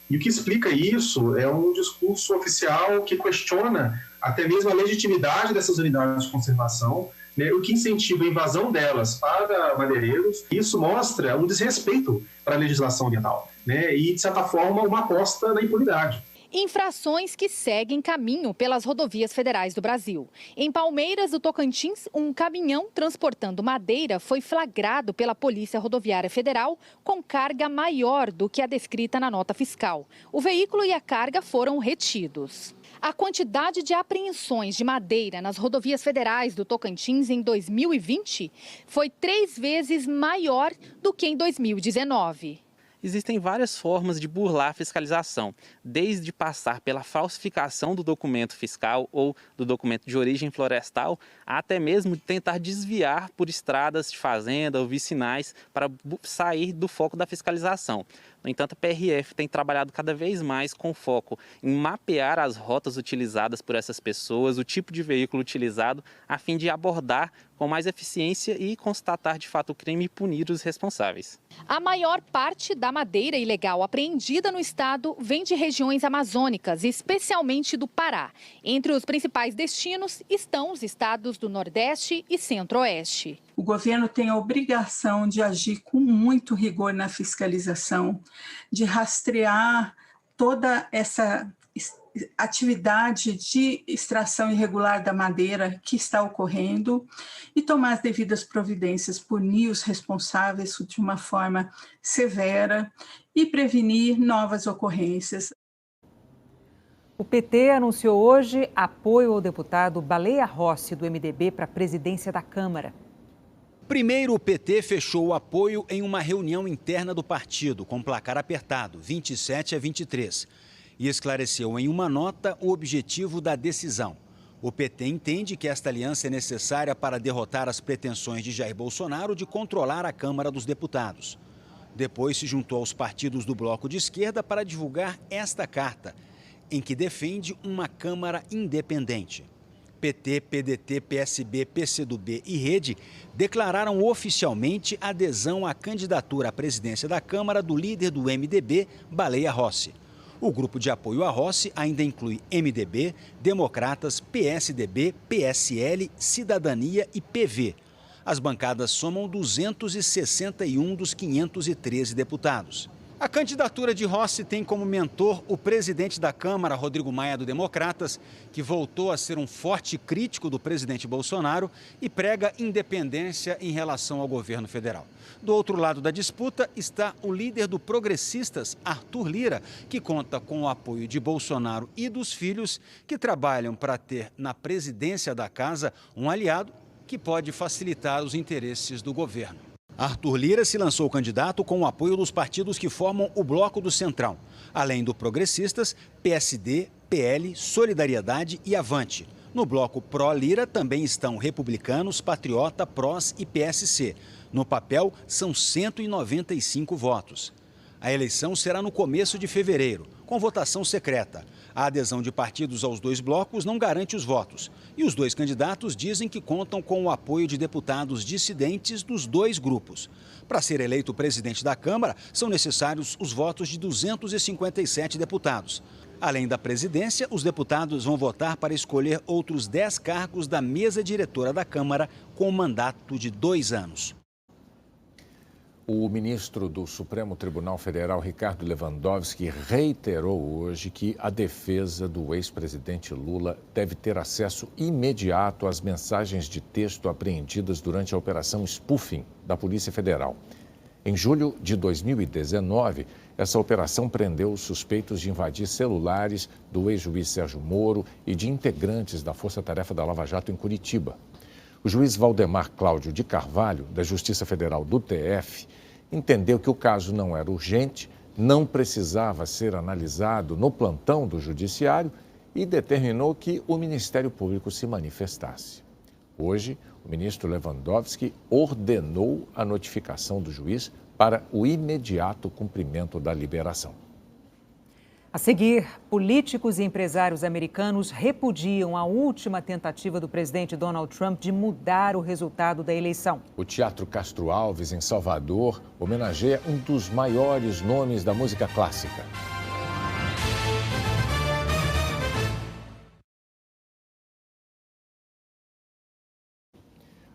E o que explica isso é um discurso oficial que questiona até mesmo a legitimidade dessas unidades de conservação, o que incentiva a invasão delas para madeireiros. Isso mostra um desrespeito para a legislação ambiental, e, de certa forma, uma aposta na impunidade. Infrações que seguem caminho pelas rodovias federais do Brasil. Em Palmeiras, do Tocantins, um caminhão transportando madeira foi flagrado pela Polícia Rodoviária Federal com carga maior do que a descrita na nota fiscal. O veículo e a carga foram retidos. A quantidade de apreensões de madeira nas rodovias federais do Tocantins em 2020 foi 3 vezes maior do que em 2019. Existem várias formas de burlar a fiscalização, desde passar pela falsificação do documento fiscal ou do documento de origem florestal, até mesmo tentar desviar por estradas de fazenda ou vicinais para sair do foco da fiscalização. No entanto, a PRF tem trabalhado cada vez mais com foco em mapear as rotas utilizadas por essas pessoas, o tipo de veículo utilizado, a fim de abordar com mais eficiência e constatar de fato o crime e punir os responsáveis. A maior parte da madeira ilegal apreendida no estado vem de regiões amazônicas, especialmente do Pará. Entre os principais destinos estão os estados do Nordeste e Centro-Oeste. O governo tem a obrigação de agir com muito rigor na fiscalização, de rastrear toda essa atividade de extração irregular da madeira que está ocorrendo e tomar as devidas providências, punir os responsáveis de uma forma severa e prevenir novas ocorrências. O PT anunciou hoje apoio ao deputado Baleia Rossi, do MDB, para a presidência da Câmara. Primeiro, o PT fechou o apoio em uma reunião interna do partido, com placar apertado, 27-23, e esclareceu em uma nota o objetivo da decisão. O PT entende que esta aliança é necessária para derrotar as pretensões de Jair Bolsonaro de controlar a Câmara dos Deputados. Depois se juntou aos partidos do bloco de esquerda para divulgar esta carta, em que defende uma Câmara independente. PT, PDT, PSB, PCdoB e Rede declararam oficialmente adesão à candidatura à presidência da Câmara do líder do MDB, Baleia Rossi. O grupo de apoio a Rossi ainda inclui MDB, Democratas, PSDB, PSL, Cidadania e PV. As bancadas somam 261 dos 513 deputados. A candidatura de Rossi tem como mentor o presidente da Câmara, Rodrigo Maia, do Democratas, que voltou a ser um forte crítico do presidente Bolsonaro e prega independência em relação ao governo federal. Do outro lado da disputa está o líder do Progressistas, Arthur Lira, que conta com o apoio de Bolsonaro e dos filhos, que trabalham para ter na presidência da casa um aliado que pode facilitar os interesses do governo. Arthur Lira se lançou candidato com o apoio dos partidos que formam o Bloco do Centrão, além do Progressistas, PSD, PL, Solidariedade e Avante. No bloco pró-Lira também estão Republicanos, Patriota, PROS e PSC. No papel, são 195 votos. A eleição será no começo de fevereiro, com votação secreta. A adesão de partidos aos dois blocos não garante os votos. E os dois candidatos dizem que contam com o apoio de deputados dissidentes dos dois grupos. Para ser eleito presidente da Câmara, são necessários os votos de 257 deputados. Além da presidência, os deputados vão votar para escolher outros 10 cargos da mesa diretora da Câmara com mandato de 2 anos. O ministro do Supremo Tribunal Federal, Ricardo Lewandowski, reiterou hoje que a defesa do ex-presidente Lula deve ter acesso imediato às mensagens de texto apreendidas durante a Operação Spoofing da Polícia Federal. Em julho de 2019, essa operação prendeu os suspeitos de invadir celulares do ex-juiz Sérgio Moro e de integrantes da Força Tarefa da Lava Jato em Curitiba. O juiz Valdemar Cláudio de Carvalho, da Justiça Federal do TF, entendeu que o caso não era urgente, não precisava ser analisado no plantão do Judiciário e determinou que o Ministério Público se manifestasse. Hoje, o ministro Lewandowski ordenou a notificação do juiz para o imediato cumprimento da liberação. A seguir, políticos e empresários americanos repudiam a última tentativa do presidente Donald Trump de mudar o resultado da eleição. O Teatro Castro Alves, em Salvador, homenageia um dos maiores nomes da música clássica.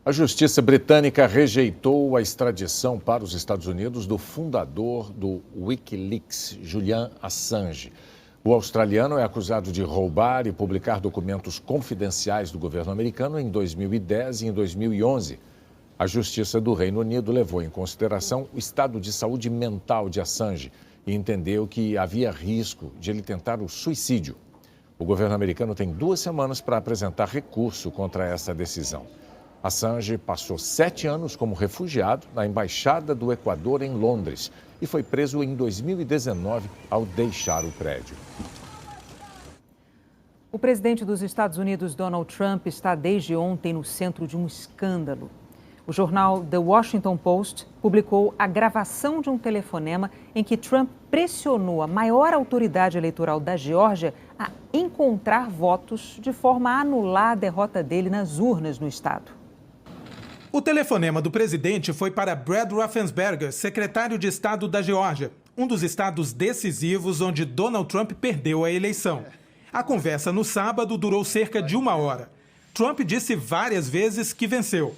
A justiça britânica rejeitou a extradição para os Estados Unidos do fundador do Wikileaks, Julian Assange. O australiano é acusado de roubar e publicar documentos confidenciais do governo americano em 2010 e em 2011. A Justiça do Reino Unido levou em consideração o estado de saúde mental de Assange e entendeu que havia risco de ele tentar o suicídio. O governo americano tem 2 semanas para apresentar recurso contra essa decisão. Assange passou 7 anos como refugiado na Embaixada do Equador em Londres e foi preso em 2019 ao deixar o prédio. O presidente dos Estados Unidos, Donald Trump, está desde ontem no centro de um escândalo. O jornal The Washington Post publicou a gravação de um telefonema em que Trump pressionou a maior autoridade eleitoral da Geórgia a encontrar votos de forma a anular a derrota dele nas urnas no estado. O telefonema do presidente foi para Brad Raffensperger, secretário de Estado da Geórgia, um dos estados decisivos onde Donald Trump perdeu a eleição. A conversa no sábado durou cerca de 1 hora. Trump disse várias vezes que venceu.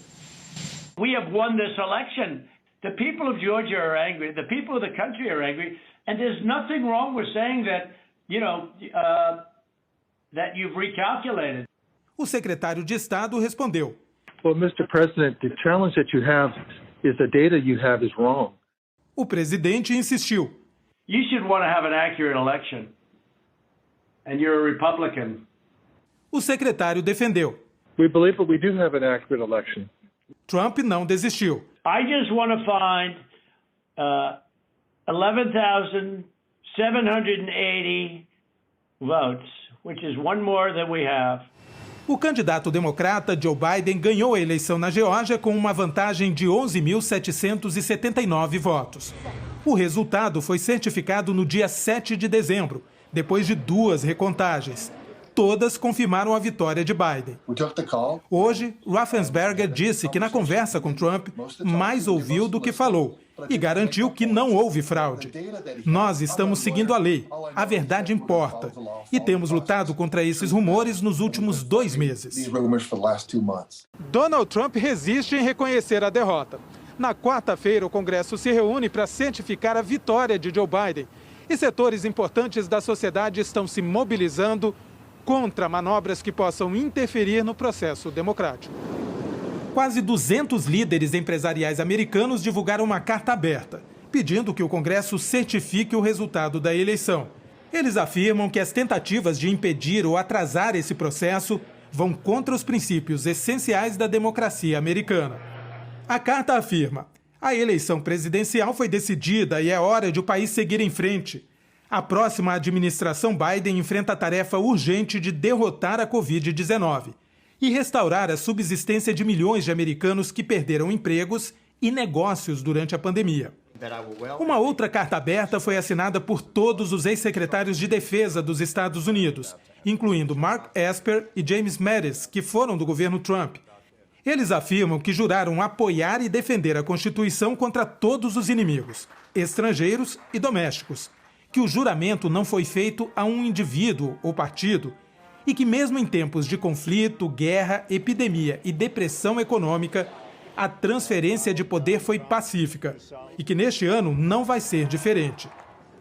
We have won this election. The people of Georgia are angry. The people of the country are angry. And there's nothing wrong with saying that, that you've recalculated. O secretário de Estado respondeu. Well, Mr. President, the challenge that you have is the data you have is wrong. O presidente insistiu. You should want to have an accurate election. And you're a Republican. O secretário defendeu. We believe that we do have an accurate election. Trump não desistiu. I just want to find 11,780 votes, which is one more than we have. O candidato democrata Joe Biden ganhou a eleição na Geórgia com uma vantagem de 11.779 votos. O resultado foi certificado no dia 7 de dezembro, depois de 2 recontagens. Todas confirmaram a vitória de Biden. Hoje, Raffensperger disse que na conversa com Trump, mais ouviu do que falou e garantiu que não houve fraude. Nós estamos seguindo a lei, a verdade importa, e temos lutado contra esses rumores nos últimos 2 meses. Donald Trump resiste em reconhecer a derrota. Na quarta-feira, o Congresso se reúne para certificar a vitória de Joe Biden. E setores importantes da sociedade estão se mobilizando contra manobras que possam interferir no processo democrático. Quase 200 líderes empresariais americanos divulgaram uma carta aberta, pedindo que o Congresso certifique o resultado da eleição. Eles afirmam que as tentativas de impedir ou atrasar esse processo vão contra os princípios essenciais da democracia americana. A carta afirma: a eleição presidencial foi decidida e é hora de o país seguir em frente. A próxima administração Biden enfrenta a tarefa urgente de derrotar a Covid-19 e restaurar a subsistência de milhões de americanos que perderam empregos e negócios durante a pandemia. Uma outra carta aberta foi assinada por todos os ex-secretários de defesa dos Estados Unidos, incluindo Mark Esper e James Mattis, que foram do governo Trump. Eles afirmam que juraram apoiar e defender a Constituição contra todos os inimigos, estrangeiros e domésticos, que o juramento não foi feito a um indivíduo ou partido e que mesmo em tempos de conflito, guerra, epidemia e depressão econômica, a transferência de poder foi pacífica e que neste ano não vai ser diferente.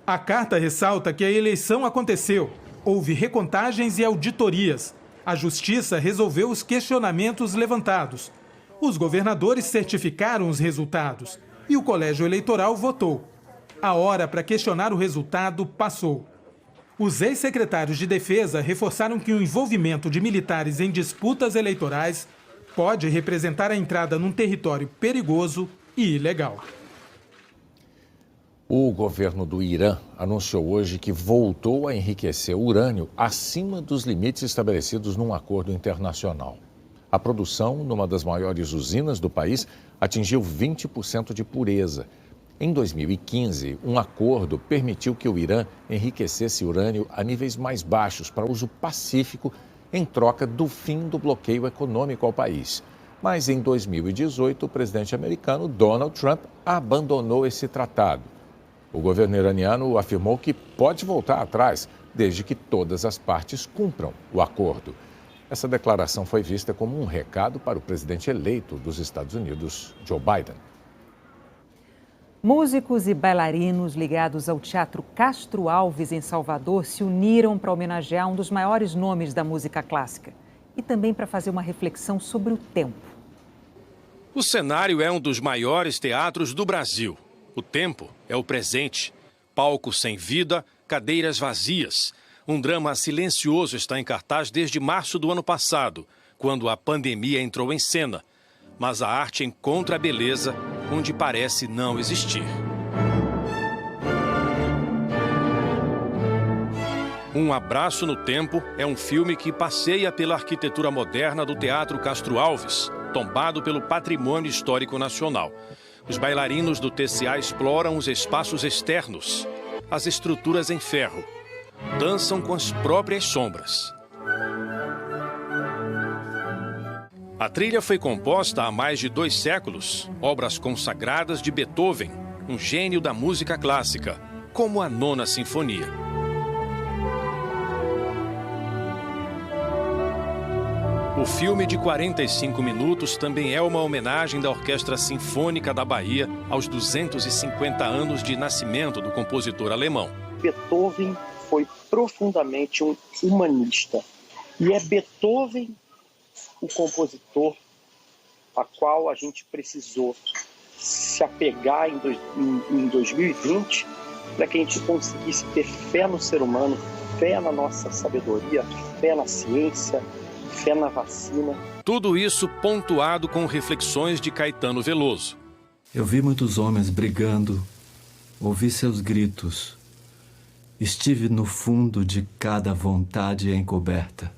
A carta ressalta que a eleição aconteceu, houve recontagens e auditorias. A Justiça resolveu os questionamentos levantados. Os governadores certificaram os resultados e o Colégio Eleitoral votou. A hora para questionar o resultado passou. Os ex-secretários de Defesa reforçaram que o envolvimento de militares em disputas eleitorais pode representar a entrada num território perigoso e ilegal. O governo do Irã anunciou hoje que voltou a enriquecer urânio acima dos limites estabelecidos num acordo internacional. A produção, numa das maiores usinas do país, atingiu 20% de pureza. Em 2015, um acordo permitiu que o Irã enriquecesse urânio a níveis mais baixos para uso pacífico em troca do fim do bloqueio econômico ao país. Mas em 2018, o presidente americano Donald Trump abandonou esse tratado. O governo iraniano afirmou que pode voltar atrás, desde que todas as partes cumpram o acordo. Essa declaração foi vista como um recado para o presidente eleito dos Estados Unidos, Joe Biden. Músicos e bailarinos ligados ao Teatro Castro Alves, em Salvador, se uniram para homenagear um dos maiores nomes da música clássica e também para fazer uma reflexão sobre o tempo. O cenário é um dos maiores teatros do Brasil. O tempo é o presente. Palco sem vida, cadeiras vazias. Um drama silencioso está em cartaz desde março do ano passado, quando a pandemia entrou em cena. Mas a arte encontra a beleza onde parece não existir. Um Abraço no Tempo é um filme que passeia pela arquitetura moderna do Teatro Castro Alves, tombado pelo Patrimônio Histórico Nacional. Os bailarinos do TCA exploram os espaços externos, as estruturas em ferro. Dançam com as próprias sombras. A trilha foi composta há mais de 2 séculos, obras consagradas de Beethoven, um gênio da música clássica, como a Nona Sinfonia. O filme de 45 minutos também é uma homenagem da Orquestra Sinfônica da Bahia aos 250 anos de nascimento do compositor alemão. Beethoven foi profundamente um humanista. E é Beethoven o compositor a qual a gente precisou se apegar em 2020 para que a gente conseguisse ter fé no ser humano, fé na nossa sabedoria, fé na ciência, fé na vacina. Tudo isso pontuado com reflexões de Caetano Veloso. Eu vi muitos homens brigando, ouvi seus gritos. Estive no fundo de cada vontade encoberta.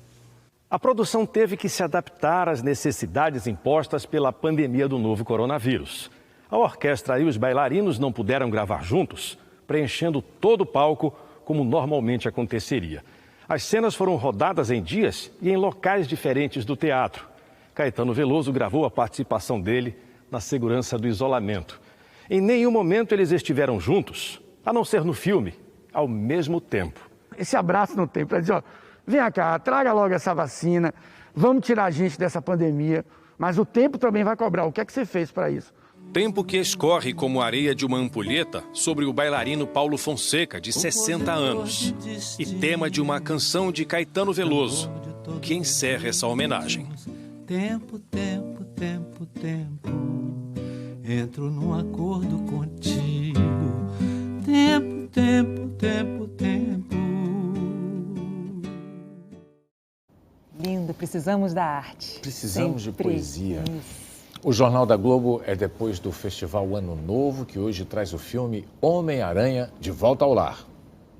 A produção teve que se adaptar às necessidades impostas pela pandemia do novo coronavírus. A orquestra e os bailarinos não puderam gravar juntos, preenchendo todo o palco como normalmente aconteceria. As cenas foram rodadas em dias e em locais diferentes do teatro. Caetano Veloso gravou a participação dele na segurança do isolamento. Em nenhum momento eles estiveram juntos, a não ser no filme, ao mesmo tempo. Esse abraço no tempo, para dizer, ó, vem cá, traga logo essa vacina, vamos tirar a gente dessa pandemia, mas o tempo também vai cobrar. O que é que você fez para isso? Tempo que escorre como areia de uma ampulheta sobre o bailarino Paulo Fonseca, de 60 anos. E tema de uma canção de Caetano Veloso, que encerra essa homenagem. Tempo, tempo, tempo, tempo, entro num acordo contigo. Tempo, tempo, tempo, tempo. Lindo, precisamos da arte. Precisamos Sempre. de poesia. Isso. O Jornal da Globo é depois do Festival Ano Novo, que hoje traz o filme Homem-Aranha de Volta ao Lar.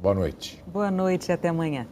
Boa noite. Boa noite e até amanhã.